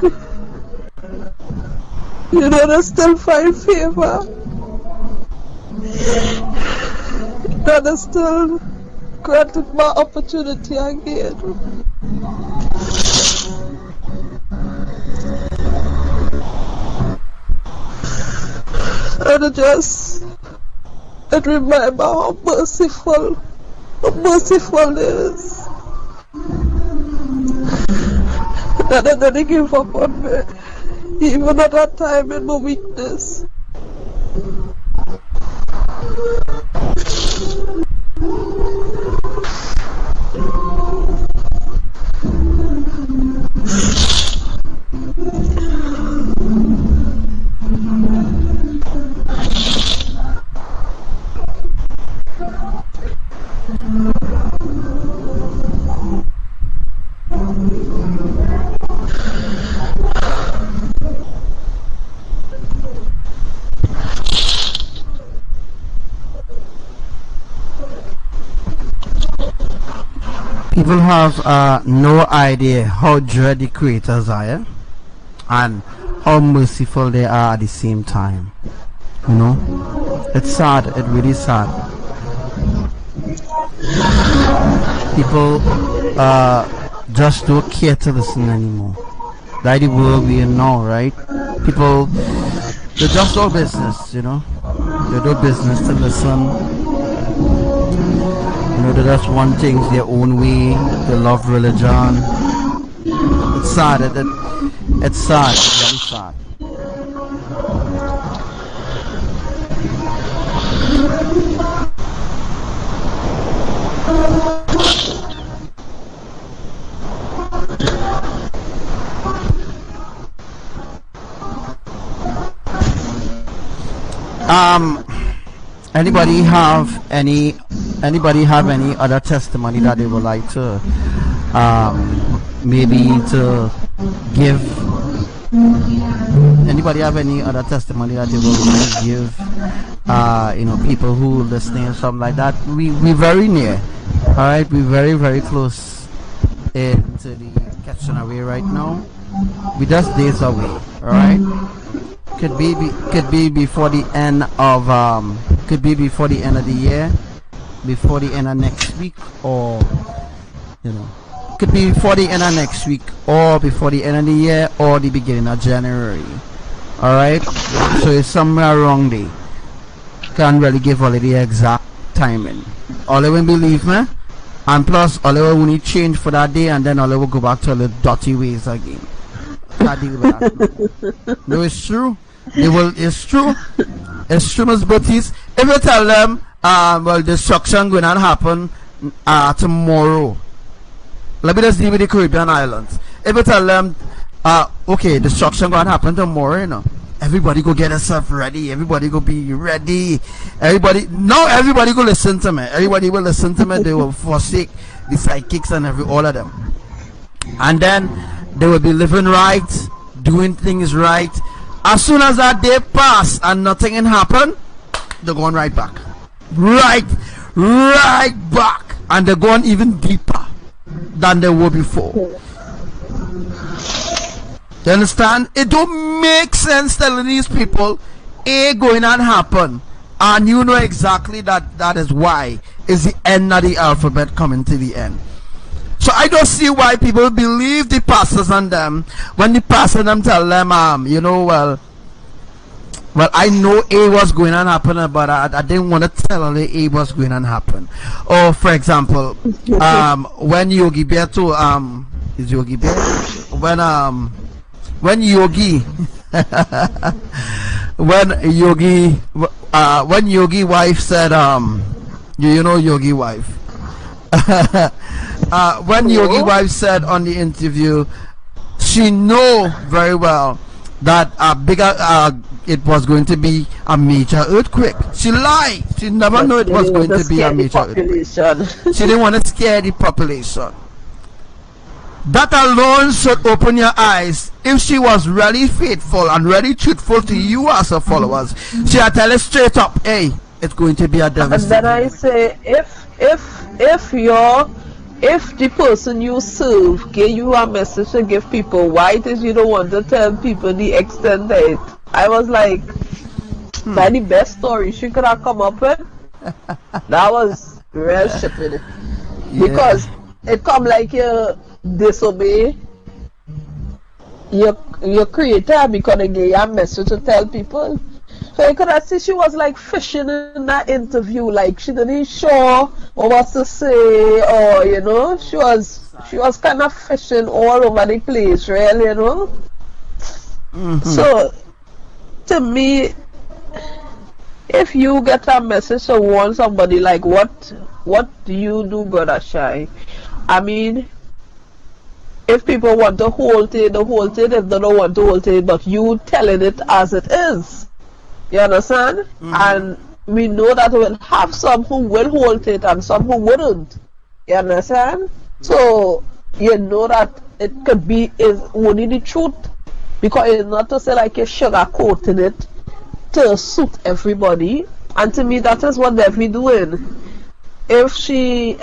you know, I still find favor. That is still granted my opportunity again. And it reminds me how merciful it is. That I didn't give up on me, even at that time in my weakness. People have no idea how dread the creators are, yeah? And how merciful they are at the same time. You know, it's sad. It really sad. People just don't care to listen anymore. Like the world we are now, right? People, they just do business, you know. They do business to listen. You know, they just want things their own way. They love religion. It's sad. It's sad. It's very sad. Anybody have any other testimony that they would like to maybe to give? Anybody have any other testimony that they would like to give? You know, people who listening or something like that. We very near. All right, we very close into the catching away right now. We just days away. All right. Could be before the end of the year, before the end of next week, or you know, could be before the end of next week, or before the end of the year, or the beginning of January. All right, so it's somewhere around there. Can't really give all the exact timing. All they will believe me, and plus all they will only change for that day, and then all they will go back to the dirty ways again. Can't deal with that. No, it's true. It's true. It's true, Miss Baptiste. If you tell them, well, destruction going to happen tomorrow. Let me just deal with the Caribbean islands. If you tell them, okay, destruction going to happen tomorrow, you know, everybody go get themselves ready. Everybody go be ready. Everybody go listen to me. Everybody will listen to me. They will forsake the psychics and all of them. And then they will be living right, doing things right. As soon as that day pass and nothing can happen, they're going right back. Right back. And they're going even deeper than they were before. You understand? It don't make sense telling these people going to happen. And you know exactly that is why is the end of the alphabet coming to the end. So I don't see why people believe the pastors and them when the pastor them tell them, you know, well, I know A was going to happen, but I didn't want to tell her A was going to happen. Or for example, when Yogi Bear to is Yogi Bear when Yogi when Yogi wife said you know Yogi wife. When Yogi wife said on the interview, she know very well that it was going to be a major earthquake. She lied. She never knew it was going to be a major earthquake. She didn't want to scare the population. That alone should open your eyes. If she was really faithful and really truthful to you as her followers, she had tell us straight up, hey, it's going to be a devastating. And then I say, if the person you serve gave you a message to give people, why it is you don't want to tell people the extent of it? I was like, that's the best story she could have come up with. That was real shipping. Yeah. Because it come like you disobey your creator because they gave you a message to tell people. So you could have seen she was like fishing in that interview, like she didn't sure what to say, or you know, she was kind of fishing all over the place, really, you know. So to me, if you get a message to warn somebody, like what do you do, Brother Shai? I mean, if people want to hold it, they hold it. If they don't want to hold it, but you telling it as it is. You understand? And we know that we'll have some who will hold it and some who wouldn't. You understand? So you know that it could be is only the truth, because it's not to say like you're sugarcoating it to suit everybody. And to me, that is what they'll be doing. If she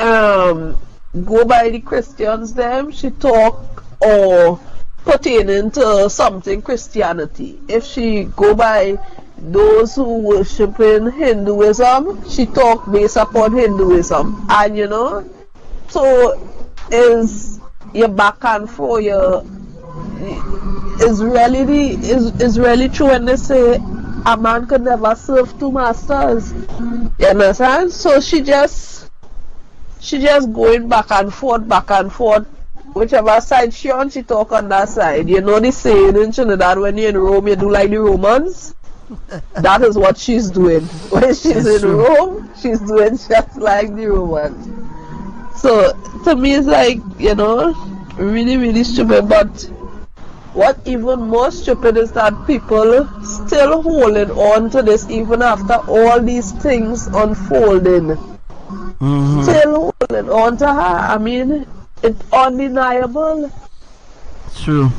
go by the Christians them, she talk or pertaining to something Christianity. If she go by those who worship in Hinduism, she talk based upon Hinduism. And you know, so is your back and forth, is really true when they say a man could never serve two masters. You understand? So she just going back and forth. Whichever side she on, she talk on that side. You know the saying in Trinidad, when you're in Rome, you do like the Romans. That is what she's doing. When she's in Rome, she's doing just like the Romans. So to me, it's like, you know, really, really stupid. But what even more stupid is that people still holding on to this even after all these things unfolding. Still holding on to her. I mean, it's undeniable. True.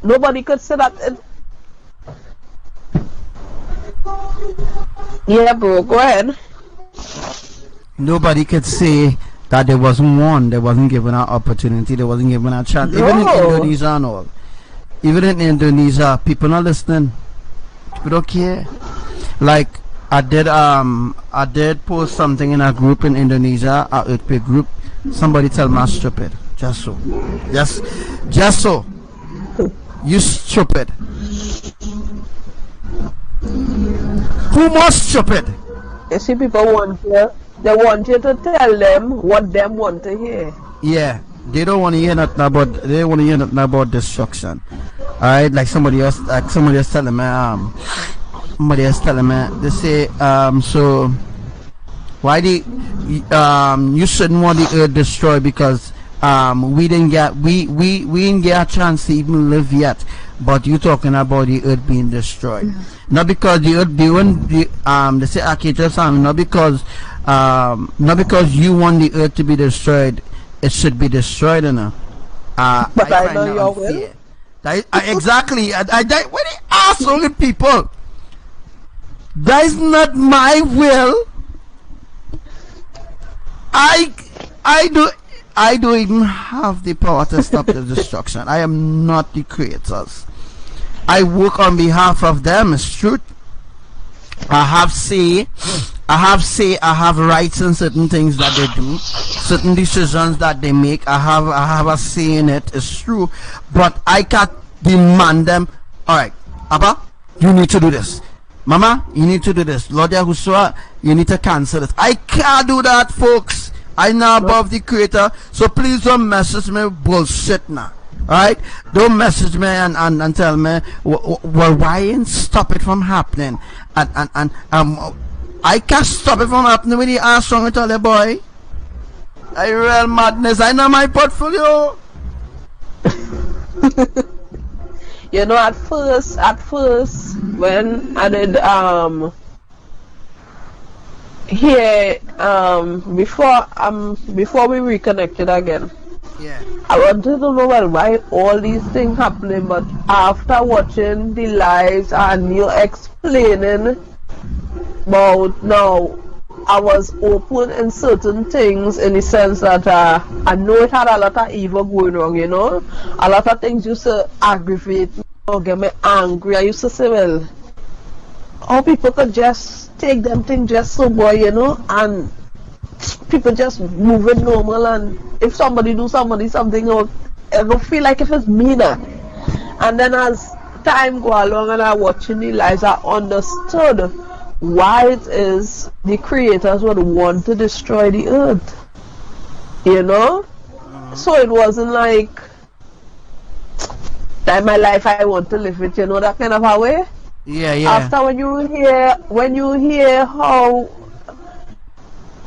Nobody could say that. Yeah, bro, go ahead. Nobody could say that there wasn't one, they wasn't given an opportunity, they wasn't given a chance. No. Even in Indonesia and all. Even in Indonesia, people not listening. People don't care. Like I did post something in a group in Indonesia, a earthquake group. Somebody tell me I'm stupid. Just so. Just so. You stupid. Who more stupid? You see, people they want you to tell them what them want to hear. Yeah, they don't want to hear nothing about destruction. Alright, like somebody else telling me, they say, so why you shouldn't want the earth destroyed because we didn't get a chance to even live yet, but you talking about the earth being destroyed. Not because the earth they say Archangel Samuel, not because you want the earth to be destroyed, it should be destroyed, you know. But I know your will. Exactly. When they ask only people, that is not my will. I don't even have the power to stop the destruction. I am not the creators. I work on behalf of them. It's truth. I have say, I have rights in certain things that they do, certain decisions that they make. I have a say in it. It's true, but I can't demand them. All right, Abba, you need to do this. Mama, you need to do this. Lord Yahushua, you need to cancel it. I can't do that, folks. I'm not above the creator, so please don't message me with bullshit now. Alright? Don't message me and tell me, well, why ain't stop it from happening? And I can't stop it from happening when you ask wrong with all the boy. I real madness. I know my portfolio. You know, at first, when I did here before we reconnected again, yeah, I wanted to know, well, why all these things happening, but after watching the lives and you explaining about now, I was open in certain things in the sense that I know it had a lot of evil going on, you know. A lot of things used to aggravate me or get me angry. I used to say, well, how people could just take them things just so boy, you know, and people just move it normal, and if somebody do something, or ever feel like if it's me now. And then as time go along and I watching the lives, I understood why it is the creators would want to destroy the earth, you know. So it wasn't like that my life I want to live it, you know, that kind of a way. Yeah. After when you hear how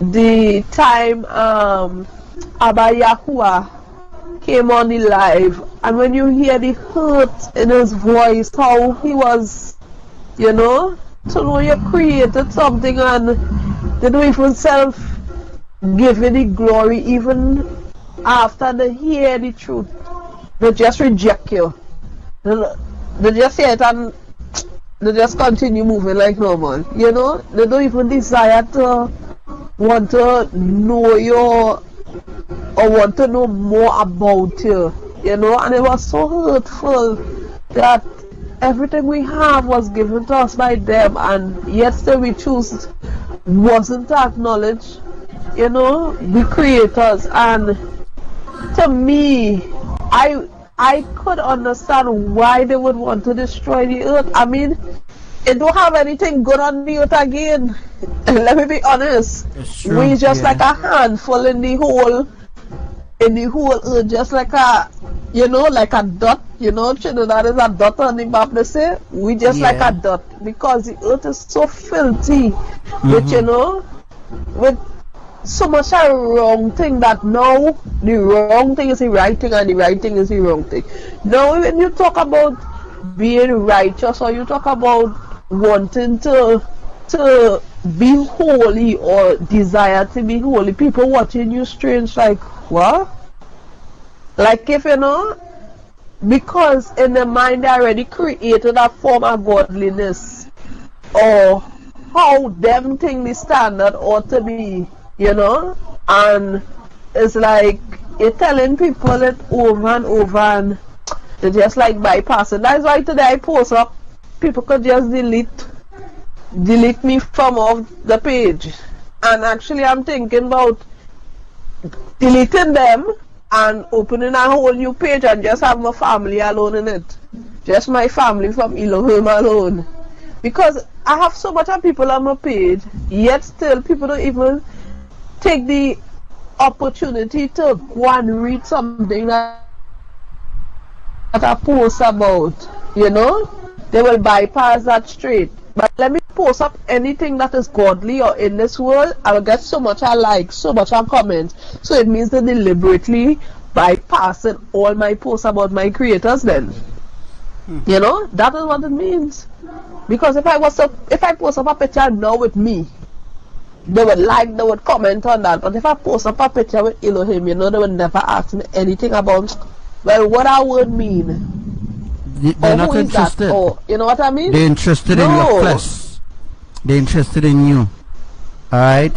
the time Abba Yahuwah came on the live, and when you hear the hurt in his voice, how he was, you know, to know you created something and they don't even give you the glory even after they hear the truth. They just reject you. They just hear it and they just continue moving like normal, you know. They don't even desire to want to know you or want to know more about you, you know, and it was so hurtful that everything we have was given to us by them, and yet still we choose wasn't to acknowledge, you know, the creators. And to me, I could understand why they would want to destroy the earth. I mean, it don't have anything good on the earth again. Let me be honest. We just like a handful in the whole earth, just like a, you know, like a dot. You know, Trinidad is a dot on the map, they say. We just like a dot, because the earth is so filthy with, you know, with so much a wrong thing, that now the wrong thing is the right thing and the right thing is the wrong thing. Now when you talk about being righteous, or you talk about wanting to be holy or desire to be holy, people watching you strange like, what? Like, if you know, because in the mind they already created a form of godliness, or how them think the standard ought to be, you know, and it's like you're telling people it over and over, and they just like bypass it. That's why today I post up, people could just delete me from off the page. And actually I'm thinking about deleting them and opening a whole new page and just have my family alone in it. Just my family from Elohim alone. Because I have so much of people on my page, yet still people don't even take the opportunity to go and read something that I post about, you know. They will bypass that straight. But let me post up anything that is godly or in this world, I will get so much I like, so much I comment. So it means they deliberately bypassing all my posts about my creators then. You know, that is what it means. Because if I post up a picture now with me, they would like, they would comment on that. But if I post up a picture with Elohim, you know, they would never ask me anything about, well, what I would mean. They're not interested. Or, you know what I mean? They're interested in your flesh. They're interested in you. Alright?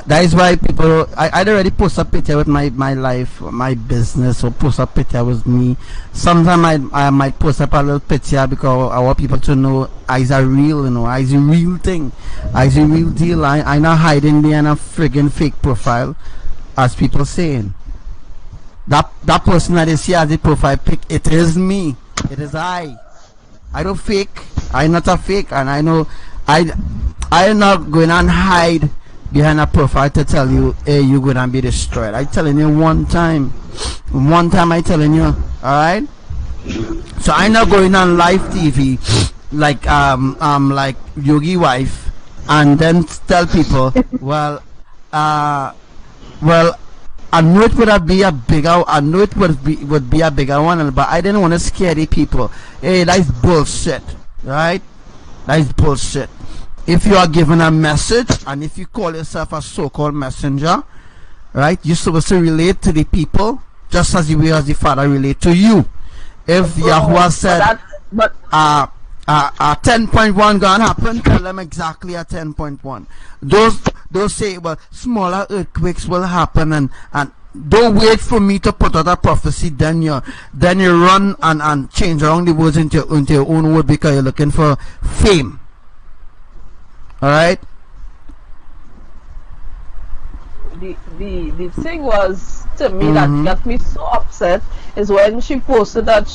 That is why people, I'd already post a picture with my life, my business, or post a picture with me. Sometimes I might post up a little picture because I want people to know I's a real, you know, I's a real thing. I's a real deal. I'm not hiding behind a friggin' fake profile, as people saying. That person that they see as a profile pic, it is me. It is I. I don't fake. I'm not a fake, and I know I'm not going and hide behind a profile to tell you, hey, you're gonna be destroyed. I'm telling you one time I'm telling you, alright? So I'm not going on live TV like like Yogi wife and then tell people, well, I know it would be a bigger. I know it would be a bigger one, but I didn't want to scare the people. Hey, that's bullshit, right? That's bullshit. If you are given a message, and if you call yourself a so-called messenger, right, you're supposed to relate to the people just as the way as the Father relate to you. If Yahuwah said, 10.1 gonna happen, tell them exactly at 10.1. Those say, well, smaller earthquakes will happen, and don't wait for me to put out a prophecy, then you run and change around the words into your own word because you're looking for fame. Alright? The thing was, to me, that got me so upset is when she posted that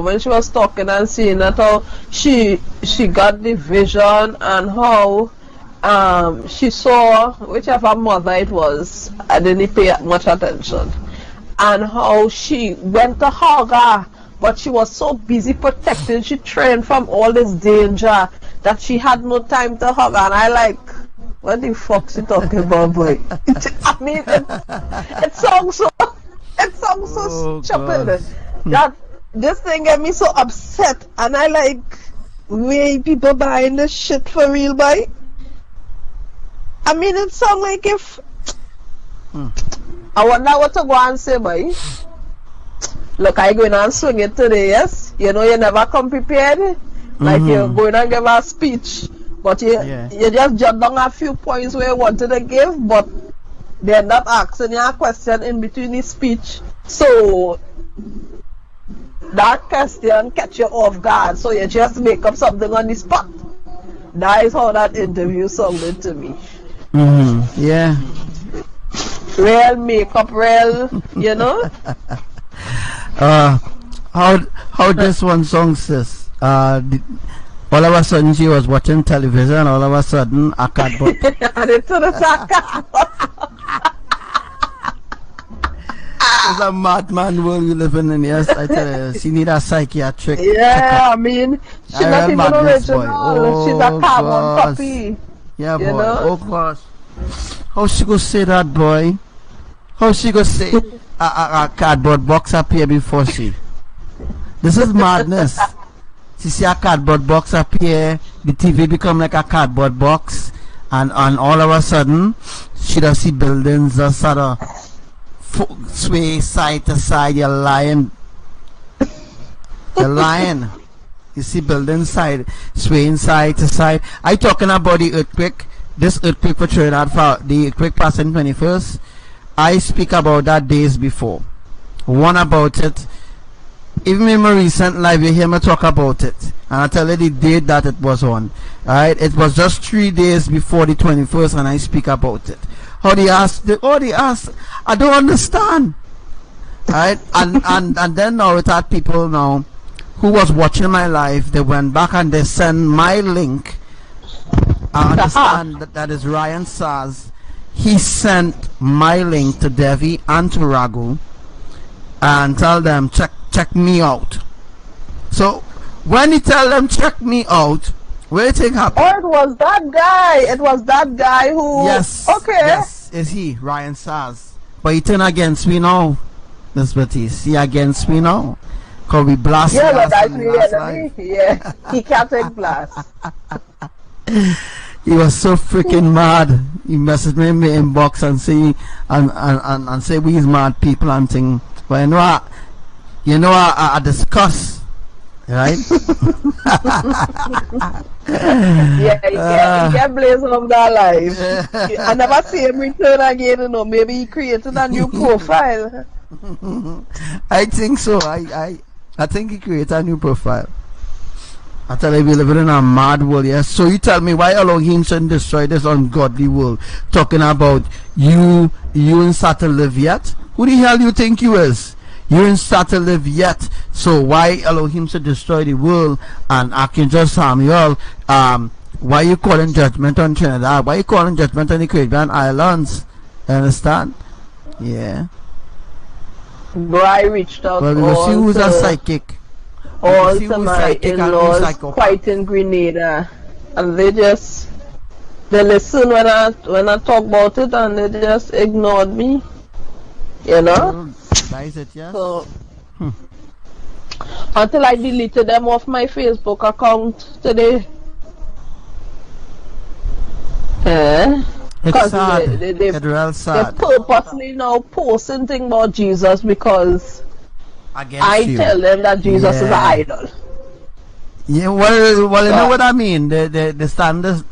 when she was talking and seeing that how she got the vision and how she saw whichever mother it was, I didn't pay much attention, and how she went to hug her, but she was so busy protecting, she trained from all this danger that she had no time to hug her. And I like, what the fuck's she talking about, boy? I mean, it sounds so stupid. That this thing get me so upset, and I like, way people buying this shit for real, boy. I mean, it sounds like if I wonder what to go and say, boy. Look, I going and swing it today, yes? You know, you never come prepared. Like you're going and give a speech But you just jot down a few points where you wanted to give, but they're not asking you a question in between the speech. So that question catch you off guard. So you just make up something on the spot. That is how that interview sounded to me. Yeah. Real makeup, real, you know. How this one song says? All of a sudden she was watching television. All of a sudden a cardboard. It's a madman world we live in, and yes, I tell you, she need a psychiatric. Yeah, I mean, she's not even original. Oh, she's a carbon copy. Yeah, boy. You know? Oh gosh. How she go say that, boy? How she go say a cardboard box appear before she? This is madness. She see a cardboard box appear, the TV become like a cardboard box, and all of a sudden, she does see buildings that sort of sway side to side. You're lying. You're lying. You see buildings swaying side to side. I talking about the earthquake. This earthquake for Trinidad, for the earthquake passing 21st. I speak about that days before. One about it. Even in my recent live, you hear me talk about it, and I tell you the date that it was on. Alright, it was just 3 days before the 21st, and I speak about it. How they ask, I don't understand. Alright, and then now it had people now who was watching my live. They went back and they sent my link. I understand that is Ryan Saz. He sent my link to Devi and to Ragu and tell them check me out. So when he tell them check me out, what do you think happened? Oh, it was that guy. It was that guy who. Yes. Okay. Yes, is he Ryan Saz? But he turned against me now. That's what he see against me now. Cause we blast. Yeah, but that's the enemy. Yeah, he can't take blast. He was so freaking mad. He messaged me in my inbox and say we is mad people and thing. But I discuss, right? Yeah, he get blazed off that life. I never see him return again. You know, maybe he created a new profile. I think so. I think he created a new profile. I tell you, we live in a mad world, yes. So you tell me why Elohim shouldn't destroy this ungodly world? Talking about you ain't start to live yet? Who the hell you think you is? You ain't start to live yet. So why Elohim should destroy the world? And Archangel Samuel, why you calling judgment on Trinidad? Why you calling judgment on the Caribbean Islands? You understand? Yeah. Bro, I reached out. Well, we will see who's a psychic. All to my in-laws quite in Grenada, and they listen when I talk about it, and they just ignored me, you know. That is it, yeah. So until I deleted them off my Facebook account today. It's sad. It's real sad. They purposely now posting things about Jesus because tell them that Jesus is an idol. Yeah, well, you know what I mean. They stand to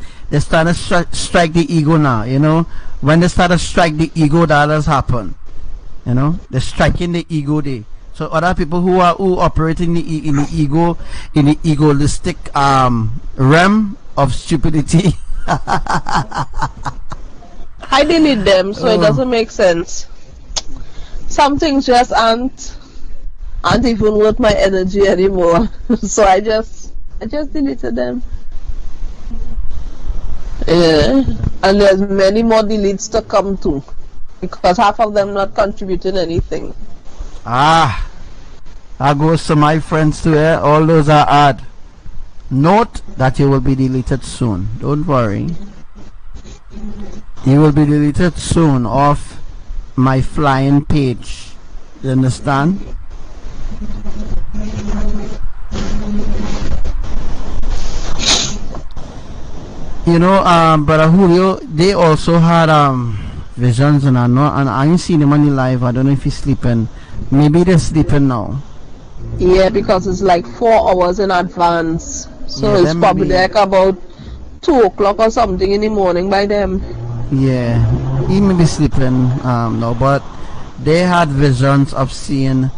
strike the ego now. You know, when they start to strike the ego, that has happened. You know, they're striking the ego day. So other people who operate in the ego, in the egoistic realm of stupidity. I delete them, so it doesn't make sense. Some things just aren't even worth my energy anymore. So I just deleted them. Yeah, and there's many more deletes to come too, because half of them not contributing anything. That goes to my friends too. All those are ad. Note that you will be deleted soon. Don't worry. You will be deleted soon off my flying page. You understand? You know, Brother Julio, they also had visions, and I ain't seen him on the live. I don't know if he's sleeping. Maybe they're sleeping now. Yeah, because it's like 4 hours in advance. So yeah, it's probably like about 2 o'clock or something in the morning by them. Yeah, he may be sleeping no, but they had visions of seeing.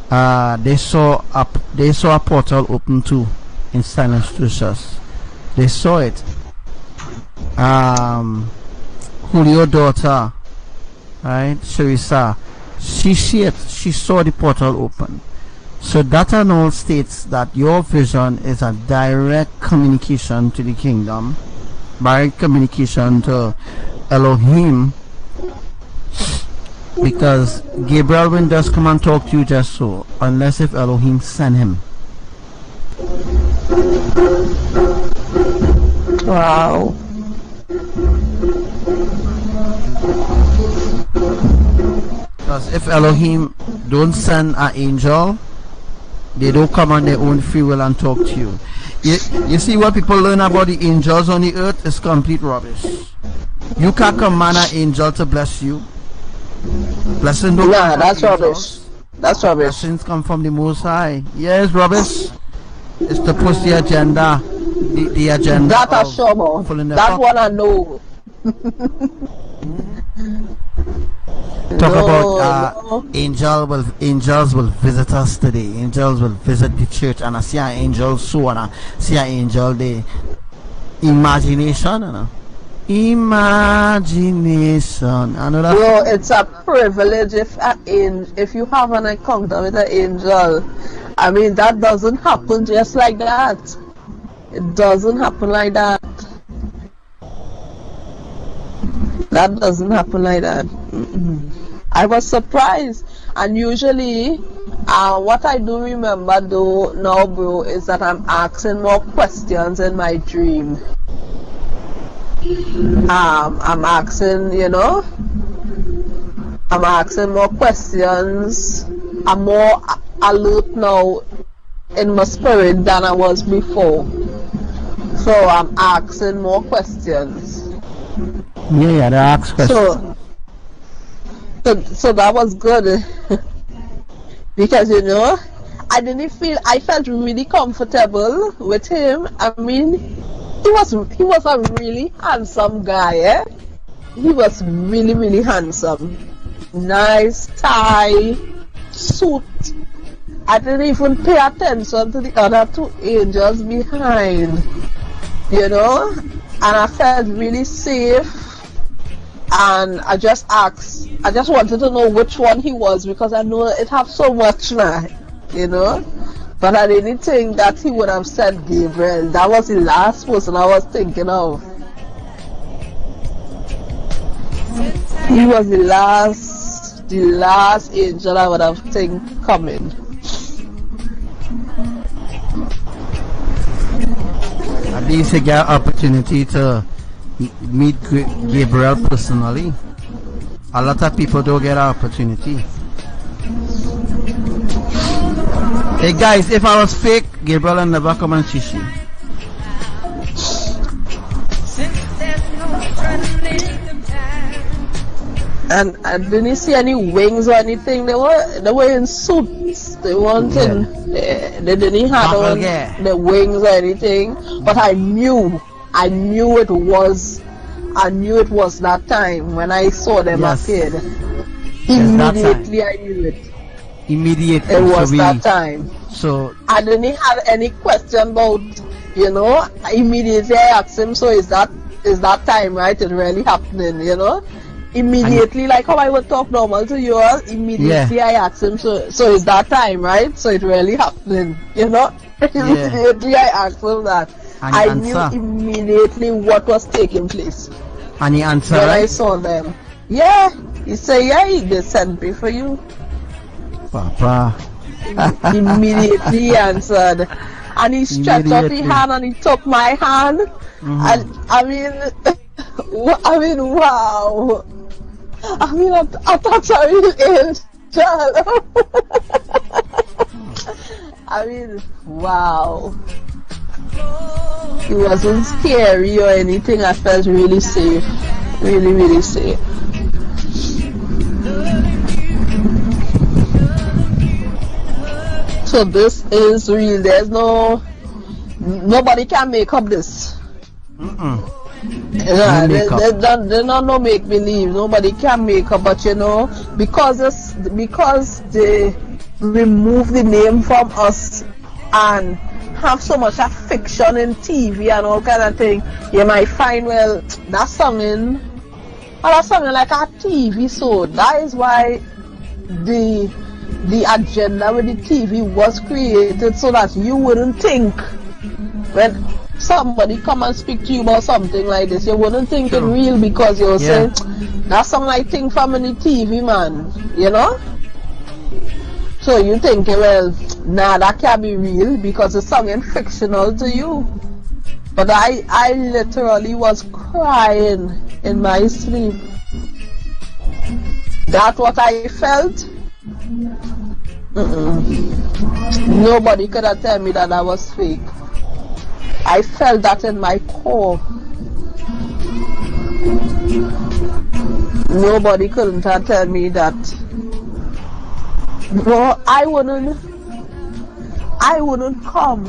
They saw a portal open too in Silent Scriptures. They saw it. Julio daughter, right? Sharissa, she see it. She saw the portal open. So that and all states that your vision is a direct communication to the kingdom, direct communication to Elohim, because Gabriel will just come and talk to you just so, unless if Elohim send him. Wow. Because if Elohim don't send an angel, they don't come on their own free will and talk to you. You see what people learn about the angels on the earth is complete rubbish. You can't command an angel to bless you. Blessing don't Yeah, come that's from rubbish. angels. That's rubbish. Blessings come from the Most High. Yes, rubbish. It's to push the agenda. The agenda. That I sure about. That one I know. Talk No, about no. angels will visit us today. Angels will visit the church, and I see an angel so, and I see an angel the imagination, you know. Imagination. I know that. Bro, it's a privilege if you have an encounter with an angel. I mean, that doesn't happen just like that. It doesn't happen like that. That doesn't happen like that. I was surprised, and usually what I do remember though now, bro, is that I'm asking more questions in my dream. I'm asking, I'm asking more questions. I'm more alert now in my spirit than I was before. So I'm asking more questions. Yeah, they ask questions. So that was good. Because I felt really comfortable with him. I mean, he was a really handsome guy, eh? He was really, really handsome. Nice tie, suit. I didn't even pay attention to the other 2 angels behind, and I felt really safe. And I just wanted to know which one he was, because I know it have so much now, But I didn't think that he would have said Gabriel. That was the last person I was thinking of. He was the last angel I would have think coming. At least you get opportunity to meet Gabriel personally. A lot of people don't get an opportunity. Hey guys, if I was fake, Gabriel would never come and teach you. And I didn't see any wings or anything. They were in suits. They weren't they didn't have on the wings or anything. But I knew it was that time when I saw them appear. Immediately I knew it. Immediately it was that time. So I didn't have any question about, immediately I asked him, so is that time, right? It's really happening, Immediately, like how I would talk normal to you all, immediately I asked him, so is that time, right? So it's really happening, Immediately I asked him that. I knew immediately what was taking place. And he answered, when I saw them. Yeah, he said, they sent me for you. Papa. Immediately he answered. And he stretched out his hand and he took my hand. And I mean, wow. I mean, I thought I was angel. I mean, wow. It wasn't scary or anything. I felt really safe. Really, really safe. So this is real. There's nobody can make up this. Yeah, they don't no make believe. Nobody can make up, but you know, because they remove the name from us and have so much affection in TV and all kind of thing, you might find, well, that's something like a TV. So that is why the agenda with the TV was created, so that you wouldn't think when somebody come and speak to you about something like this, you wouldn't think it real, because you're saying that's some like thing from the TV, man, you know. So you think, well, nah, that can't be real because it's something fictional to you. But I literally was crying in my sleep. That's what I felt. Nobody could have told me that I was fake. I felt that in my core. Nobody couldn't have told me that. No, I wouldn't come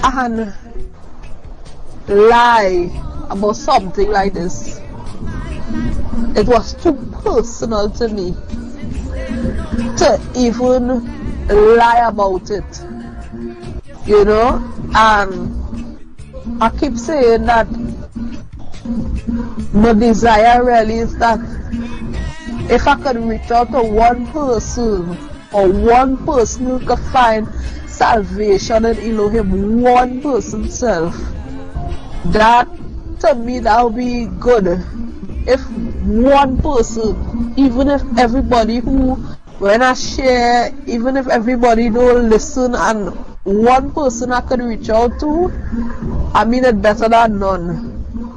and lie about something like this. It was too personal to me to even lie about it, you know. And I keep saying that my desire really is that if I could reach out to one person, or one person who could find salvation in Elohim, one person self, that to me that would be good. If one person, even if everybody who, when I share, even if everybody don't listen, and one person I could reach out to, I mean it better than none.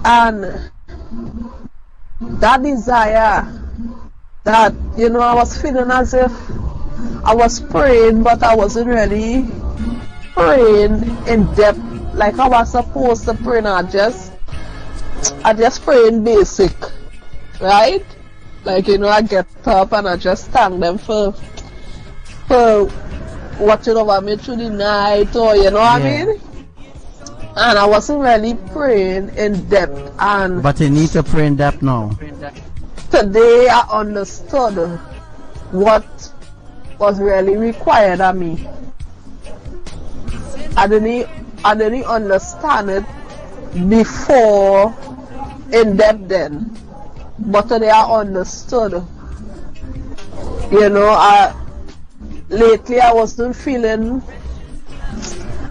And that desire, that, you know, I was feeling as if I was praying, but I wasn't really praying in depth like I was supposed to pray. I just praying basic, right? Like, you know, I get up and I just thank them for watching over me through the night, or you know what I mean? And I wasn't really praying in depth. And but you need to pray in depth now. Today I understood what was really required of me. I didn't understand it before in depth then, but today I understood. You know, lately I wasn't feeling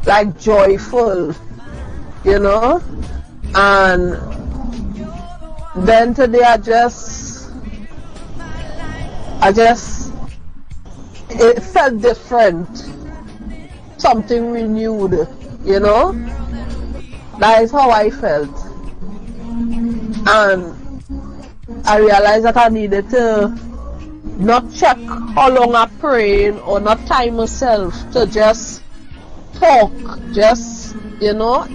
like joyful, you know, and then today it felt different, something renewed, you know. That is how I felt. And I realized that I needed to not check how long I'm praying, or not time myself, to just talk, just, you know.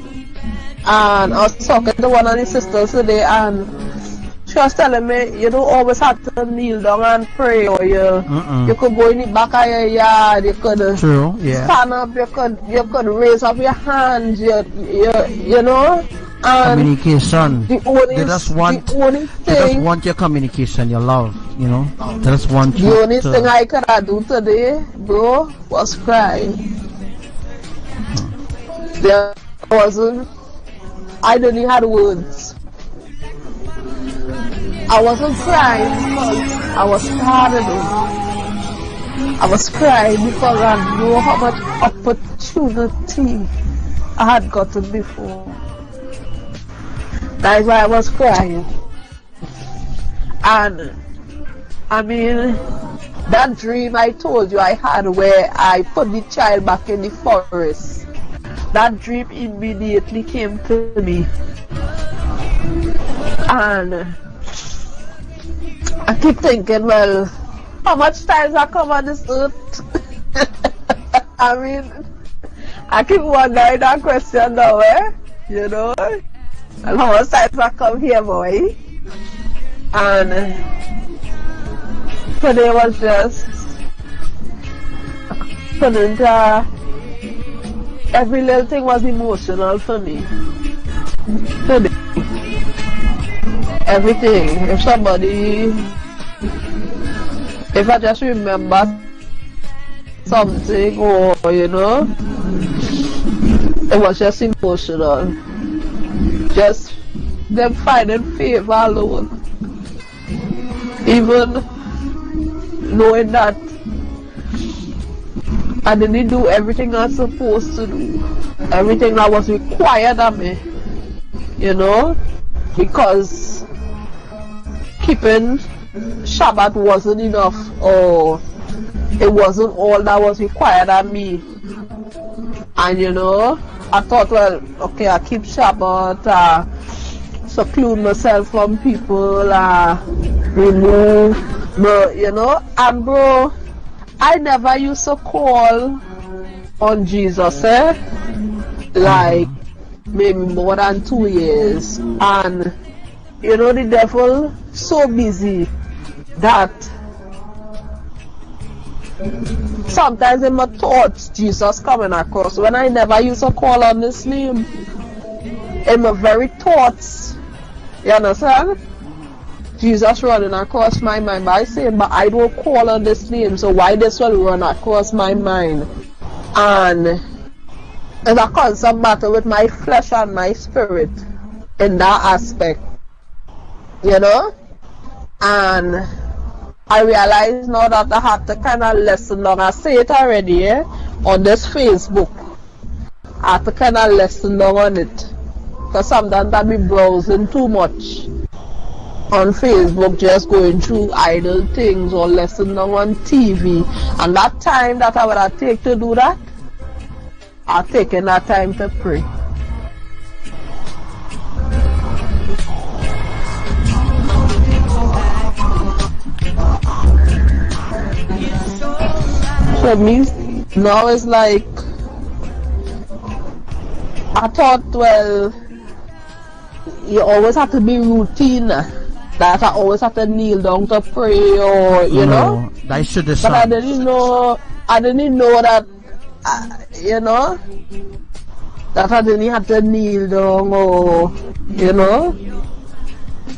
And I was talking to one of the sisters today, and she was telling me, you don't always have to kneel down and pray, or you could go in the back of your yard, you could stand up, you could raise up your hands, you know. And communication. They just want your communication, your love, you know. They just want you. The only thing I could do today, bro, was cry. There wasn't. I didn't have words. I wasn't crying because I was tired of it. I was crying because I knew how much opportunity I had gotten before. That's why I was crying. And I mean, that dream I told you I had, where I put the child back in the forest, that dream immediately came to me. And I keep thinking, well, how much times I come on this earth? I mean, I keep wondering that question now, you know? And how much times I come here, boy? And today was just couldn't every little thing was emotional for me. Today. Everything. If I just remember something, or you know, it was just emotional. Just them finding favor alone. Even knowing that I didn't do everything I was supposed to do, everything that was required of me, you know, because keeping Shabbat wasn't enough, or it wasn't all that was required of me. And you know, I thought, well, okay, I keep Shabbat, seclude myself from people, remove, but you know, and bro, I never used to call on Jesus, like maybe more than 2 years, and you know, the devil so busy that sometimes in my thoughts Jesus coming across when I never used to call on this name. In my very thoughts, you understand? Jesus running across my mind by saying, but I don't call on this name, so why this will run across my mind? And it's a constant battle with my flesh and my spirit in that aspect, you know? And I realize now that I have to kind of listen down. I say it already, on this Facebook. I have to kind of listen down on it. Because sometimes I be browsing too much on Facebook, just going through idle things, or listening on TV. And that time that I would have take to do that, I've taken that time to pray. For me, now it's like, I thought, well, you always have to be routine, that I always have to kneel down to pray, or you know. That should have. But I didn't know that, you know, that I didn't have to kneel down, or you know.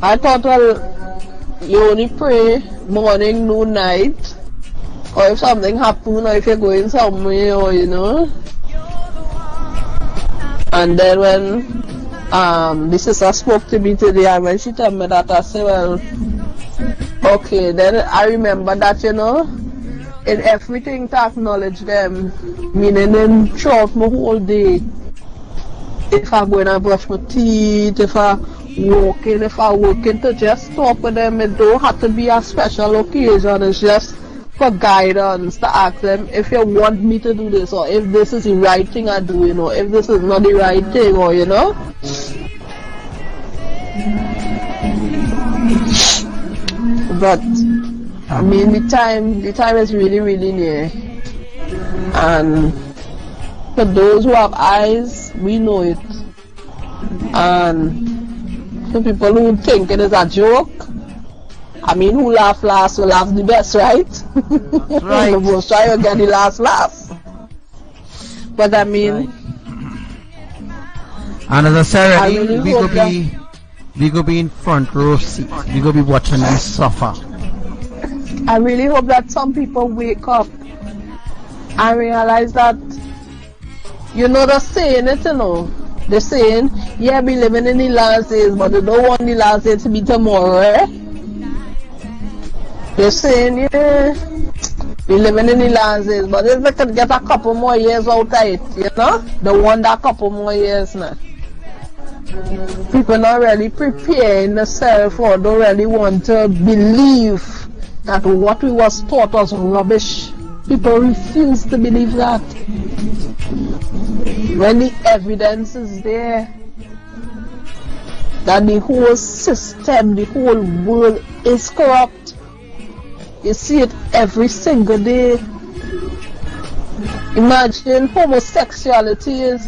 I thought, well, you only pray morning, noon, night, or if something happens, or if you're going somewhere, or you know. And then when the sister spoke to me today, and when she told me that, I said, well, okay, then I remember that, you know, in everything to acknowledge them, meaning in throughout my whole day. If I go in and brush my teeth, if I walk in, to just talk with them, it don't have to be a special occasion, it's just for guidance, to ask them if you want me to do this, or if this is the right thing I do, you know, if this is not the right thing, or you know. But I mean, the time is really, really near, and for those who have eyes, we know it, and for people who think it is a joke, I mean, who laugh last will laugh the best, right? Right. We'll try to get the last laugh. But I mean, right. And as I said already, we go be in front row seat. We go be watching them suffer. I really hope that some people wake up and realize that, you know, they're saying it, you know. They're saying, yeah, we living in the last days, but they don't want the last day to be tomorrow, eh? They're saying, yeah, we're living in the last days, but if they could get a couple more years out of it, you know, they want that couple more years now. People not really preparing themselves, or don't really want to believe that what we was taught was rubbish. People refuse to believe that. When the evidence is there that the whole system, the whole world is corrupt. You see it every single day. Imagine homosexuality is,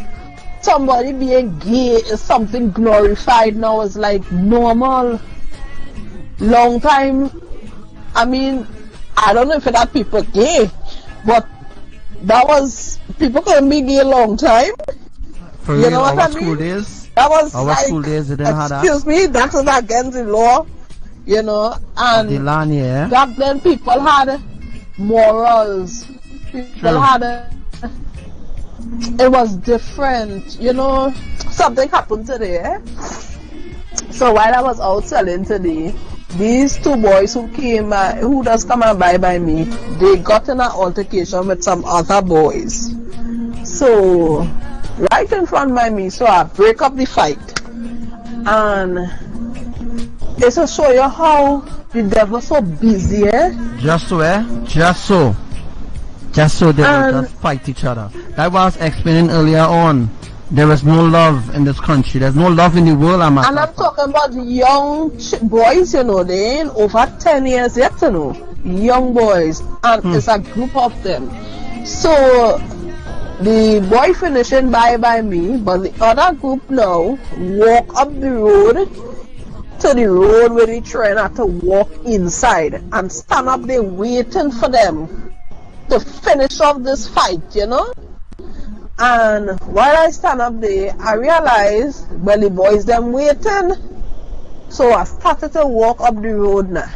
somebody being gay is something glorified now, is like normal. Long time, I mean, I don't know if that people gay, but that was, people couldn't be gay a long time. For You real, know what our I mean? school days, That was our like, school days didn't have that. excuse me, that is against the law, you know, and The land, yeah. back then people had morals. People True. had it was different, you know. Something happened today, eh? So while I was out selling today, these two boys who came who just come and buy by me, they got in an altercation with some other boys. So right in front of me, so I break up the fight. And it's to show you how the devil so busy, eh? Just so, eh? Just so they will just fight each other. That was explaining earlier on. There is no love in this country. There's no love in the world. And I'm talking about young boys, you know, they ain't over 10 years yet, you know. Young boys. And it's a group of them. So, the boy finishing by me, but the other group now walk up the road to the road where they trying not to walk inside and stand up there waiting for them to finish off this fight, you know. And while I stand up there, I realized, well, the boys them waiting. So I started to walk up the road now.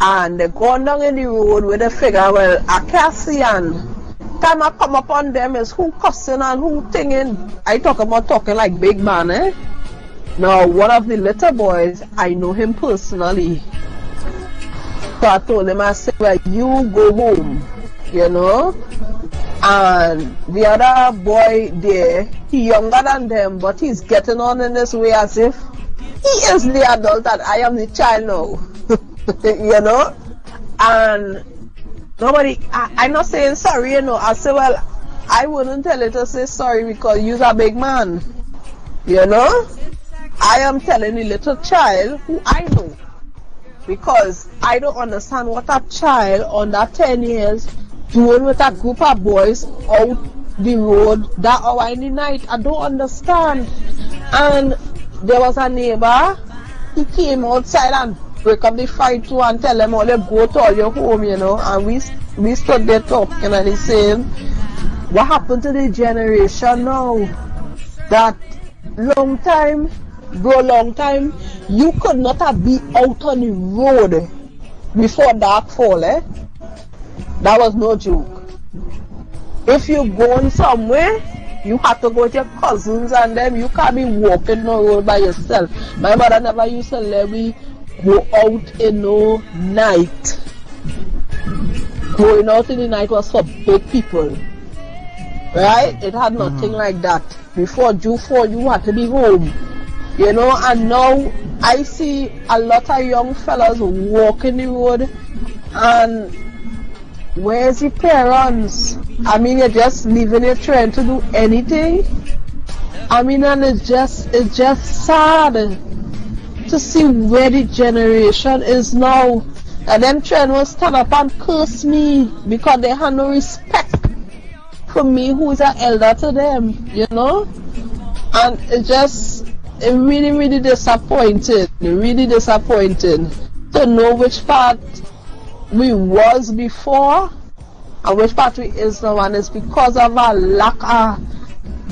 And they gone down in the road with a figure, well, I can't see, and time I come upon them is who cussing and who thinking. I talk about talking like big man, eh? Now, one of the little boys, I know him personally. So I told him, I said, well, you go home, you know. And the other boy there, he younger than them, but he's getting on in this way as if he is the adult and I am the child now. You know? And nobody, I'm not saying sorry, you know. I say, well, I wouldn't tell you to say sorry because you're a big man. You know? I am telling the little child who I know. Because I don't understand what a child under 10 years doing with a group of boys out the road that hour in the night. I don't understand. And there was a neighbor, he came outside and break up the fight too and tell them all they go to all your home, you know. And we stood there talking and he saying, what happened to the generation now? That long time, you could not have been out on the road before dark fall, eh? That was no joke. If you going somewhere, you have to go with your cousins and them. You can't be walking no road by yourself. My mother never used to let me go out in no night. Going out in the night was for big people. Right? It had nothing like that. Before June 4, you had to be home. You know, and now I see a lot of young fellas walking the road, and where's your parents? I mean, you're just leaving it trying to do anything. I mean, and it's just sad to see where the generation is now. And them trying to stand up and curse me because they have no respect for me who is an elder to them, you know? And it really, really disappointing to know which part we was before and which part we is now, and it's because of our lack of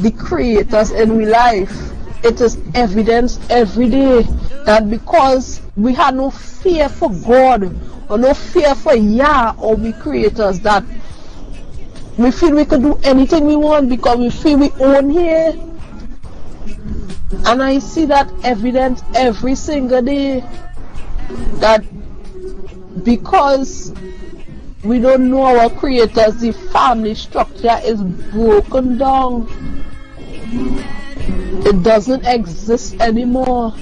the creators in real life. It is evidence every day that because we had no fear for God or no fear for Yah or we creators, that we feel we could do anything we want because we feel we own here. And I see that evidence every single day, that because we don't know our creators, the family structure is broken down. It doesn't exist anymore.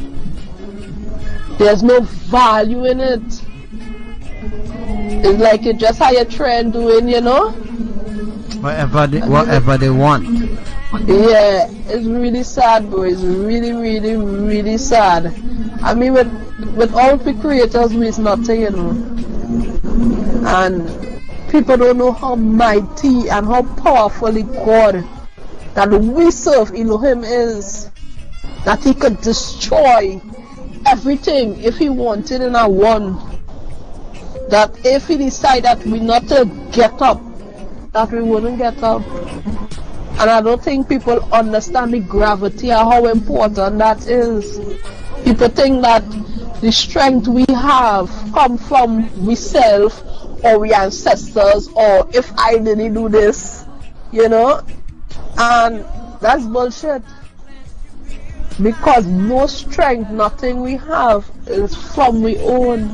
There's no value in it. It's like you just how you trying doing, you know? Whatever they want. Yeah, it's really sad, bro. It's really, really, really sad. I mean, with all the creators, we's nothing, you know. And people don't know how mighty and how powerful the God that we serve, Elohim, is. That he could destroy everything if he wanted in a one. That if he decide that we not to get up that we wouldn't get up. And I don't think people understand the gravity and how important that is. People think that the strength we have come from ourselves or we ancestors, or if I didn't do this, you know, and that's bullshit. Because no strength, nothing we have is from we own.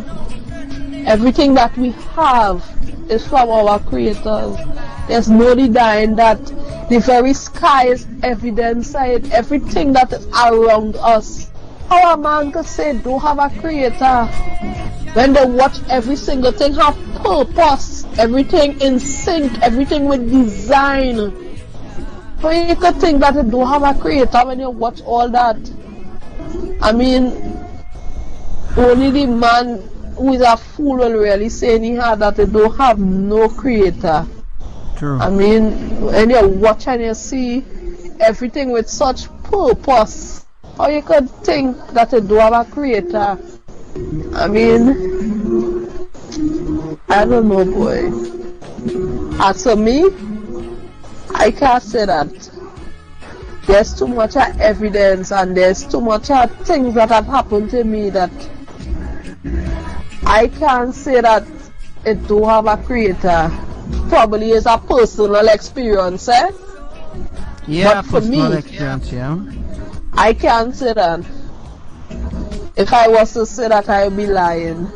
Everything that we have is from our creators. There's no denying that the very sky is evidence of it. Everything that is around us. How a man could say don't have a creator when they watch every single thing have purpose, everything in sync, everything with design. How you could think that they don't have a creator when you watch all that? I mean, only the man who is a fool will really say anyhow that they don't have no creator. True. I mean, when you watch and you see everything with such purpose, how you could think that they don't have a creator? I mean, I don't know, boy. As for me, I can't say that. There's too much evidence and there's too much things that have happened to me that I can't say that it do have a creator. Probably is a personal experience, eh? Yeah, but for personal me, experience, yeah. I can't say that. If I was to say that, I would be lying.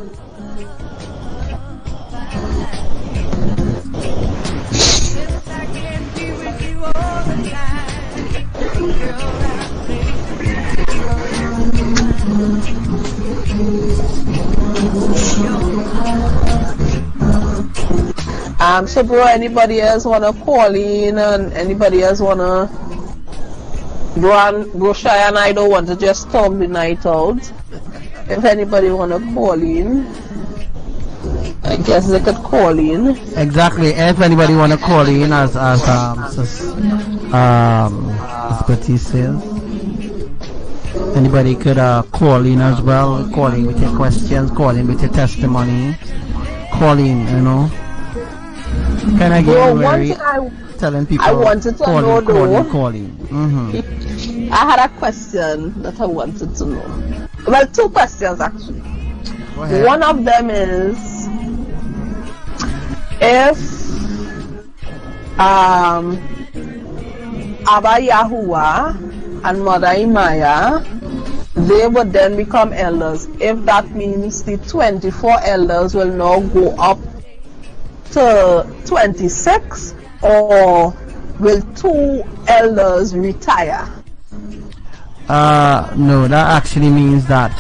So bro, anybody else wanna call in, and anybody else wanna bro Shy and I don't want to just storm the night out. If anybody wanna call in, I guess they could call in. Exactly. If anybody wanna call in, as Betty says, anybody could call in as well. Call in with your questions, call in with your testimony, call in, you know. Can I get very telling people I wanted to know though. Calling. I had a question that I wanted to know. Well, two questions actually. Go ahead. One of them is if Abba Yahuwah and Mother Imaya, they would then become elders. If that means the 24 elders will now go up to 26, or will 2 elders retire? No, that actually means that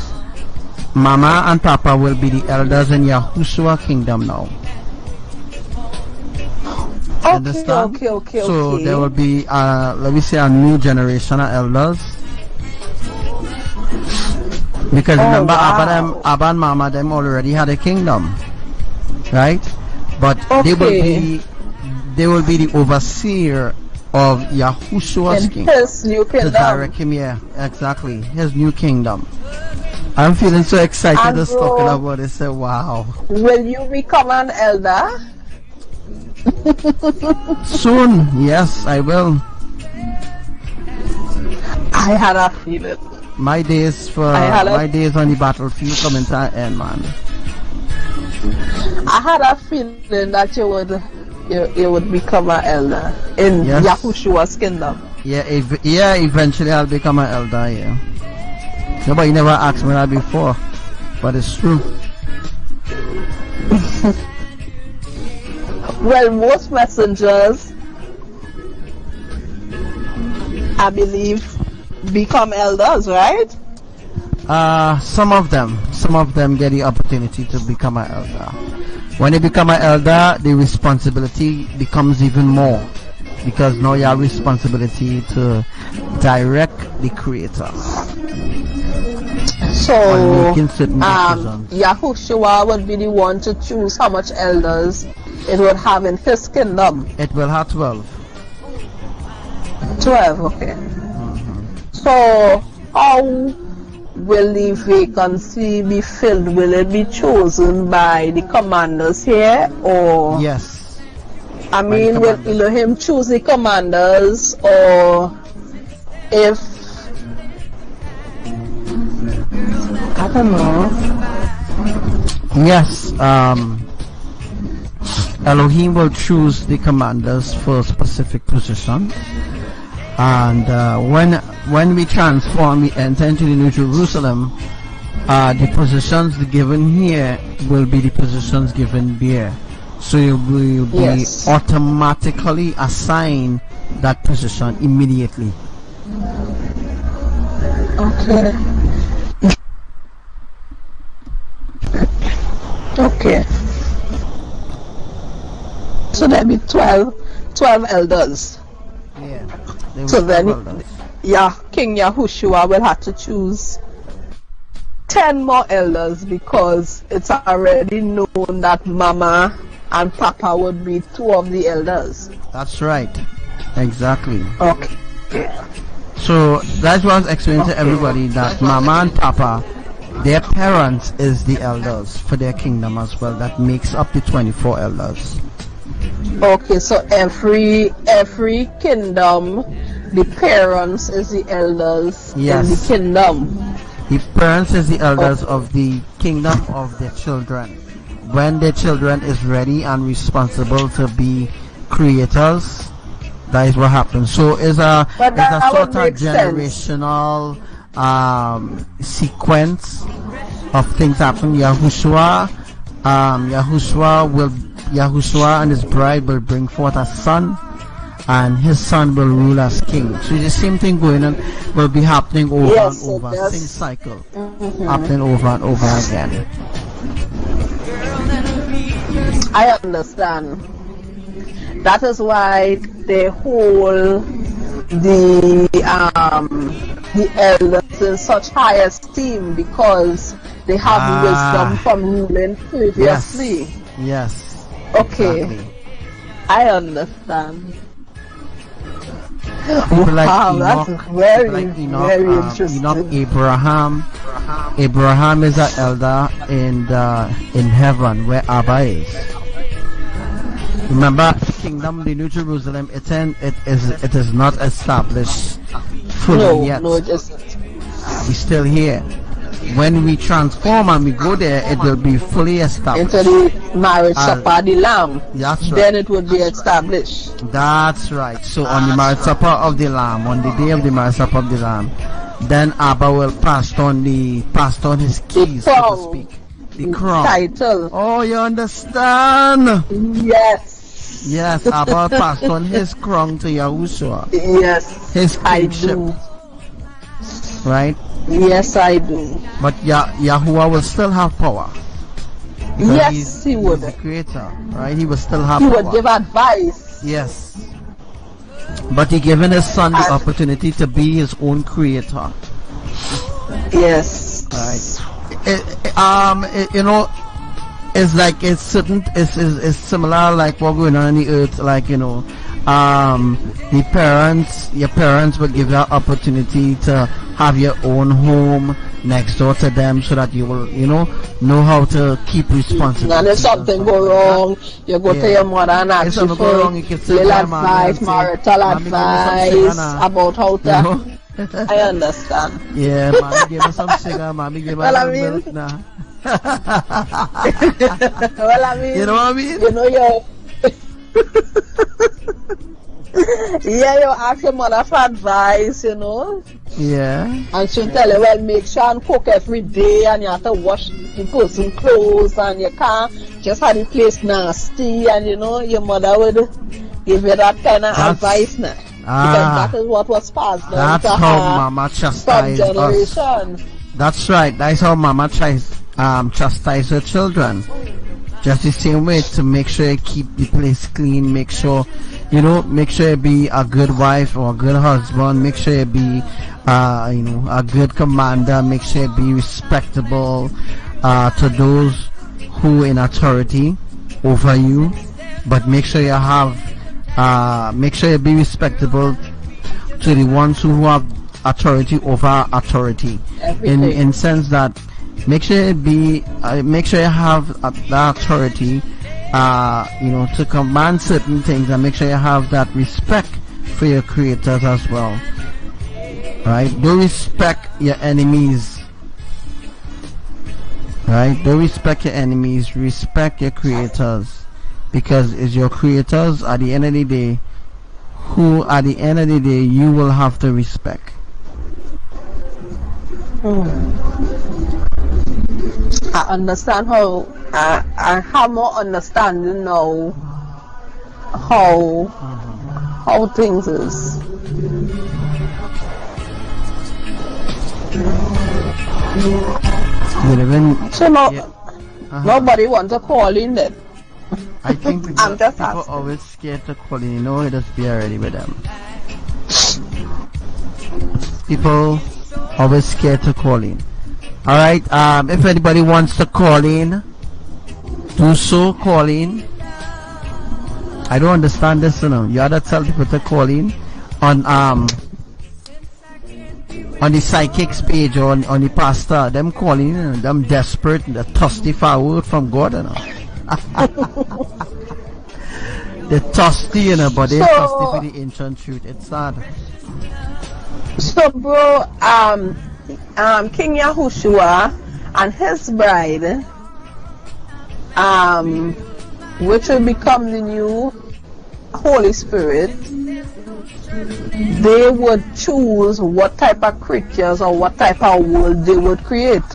Mama and Papa will be the elders in Yahuwah kingdom now. Understand? Okay. So there will be, let me say, a new generation of elders. Because remember, wow. Abba and Mama them already had a kingdom, right? But okay. they will be the overseer of Yahuwah's kingdom. His new kingdom. To direct him, yeah, exactly. His new kingdom. I'm feeling so excited and just talking about it. So wow. Will you become an elder? Soon, yes, I will. I had a feeling. My days on the battlefield coming to an end, man. I had a feeling that you would become an elder in Yahuwah's kingdom. Yeah, eventually I'll become an elder, yeah. Nobody never asked me that before, but it's true. Well, most messengers, I believe, become elders, right? Some of them get the opportunity to become an elder. When they become an elder, the responsibility becomes even more, because now you have responsibility to direct the creator. So, decisions. Yahuwah would be the one to choose how much elders it would have in his kingdom. It will have 12. 12, okay. So, how will the vacancy be filled? Will it be chosen by the commanders here, or? Yes. I mean, will Elohim choose the commanders, or if I don't know. Yes, Elohim will choose the commanders for specific positions, and when we transform, we enter into the New Jerusalem. The positions given here will be the positions given there. So you will be automatically assigned that position immediately. Okay. Okay. So there'll be 12 elders. Yeah. So then, King Yahushua will have to choose 10 more elders, because it's already known that Mama and Papa would be 2 of the elders. That's right. Exactly. Okay. So that's what I was explaining to everybody, that Mama and Papa, their parents is the elders for their kingdom as well. That makes up the 24 elders. Okay, so every kingdom, the parents is the elders in the kingdom. The parents is the elders of the kingdom of their children. When their children is ready and responsible to be creators, that is what happens. So it's a sort of generational sequence of things happen. Yahushua and his bride will bring forth a son, and his son will rule as king. So the same thing going on will be happening over and over, same cycle, happening over and over again. I understand. That is why they hold the elders in such high esteem, because they have wisdom from ruling previously. Yes. Okay. Exactly. I understand. People like Enoch, that's very interesting. Enoch, Abraham is an elder in heaven where Abba is. Remember, the kingdom, the New Jerusalem, it is not established fully yet. No, it isn't. We're still here. When we transform and we go there, it will be fully established. Into the marriage supper of the Lamb. That's right. Then it would be established. That's right. So on the marriage supper of the Lamb, on the day of the marriage supper of the Lamb, then Abba will pass on his keys, so to speak. The crown. Title. Oh, you understand? Yes. Yes, Abba passed on his crown to Yahushua. Yes. His kingship. I do. Right? Yes, I do. But Yahuwah will still have power. Yes, he would. He's the creator, right? He will still have power. He would give advice. Yes. But he given his son the opportunity to be his own creator. Yes. Right. It's like it's similar like what going on the earth, like your parents will give you an opportunity to have your own home next door to them, so that you will know how to keep responsibility. And if something go wrong, you go to your mother and ask you for little advice, marital advice about how to I understand. Yeah, mommy gave us some sugar, mommy gave us some milk now. Well, I mean, you know what I mean? You ask your mother for advice, Yeah. And she'll tell you, well, make sure and cook every day, and you have to wash the person's clothes, and you can't just have the place nasty, and your mother would give you that kind of advice now. Because that is what was passed down. That's how Mama chastised us. That's right. That's how Mama chastise her children. Just the same way, to make sure you keep the place clean, make sure you be a good wife or a good husband, make sure you be a good commander, make sure you be respectable to those who in authority over you, but make sure you be respectable to the ones who have authority over authority. In sense that make sure you have that authority you know, to command certain things, and make sure you have that respect for your creators as well. Right? Don't respect your enemies. Right? Don't respect your enemies. Respect your creators, because it's your creators at the end of the day who, at the end of the day, you will have to respect. I understand how I have more understanding now how things is. So nobody wants to call in then. I think I'm just people asking. always scared to call in. You know, just be already with them. People always scared to call in. Alright, if anybody wants to call in, do so, call in. I don't understand this, you know. You have to tell people to call in on the psychics page or on the pastor. Them calling, you know, them desperate, the thirsty for a word from God, you know. They're thirsty, you know, but they're thirsty for the ancient truth. It's sad. So, bro, King Yahushua and his bride, which will become the new Holy Spirit, they would choose what type of creatures or what type of world they would create.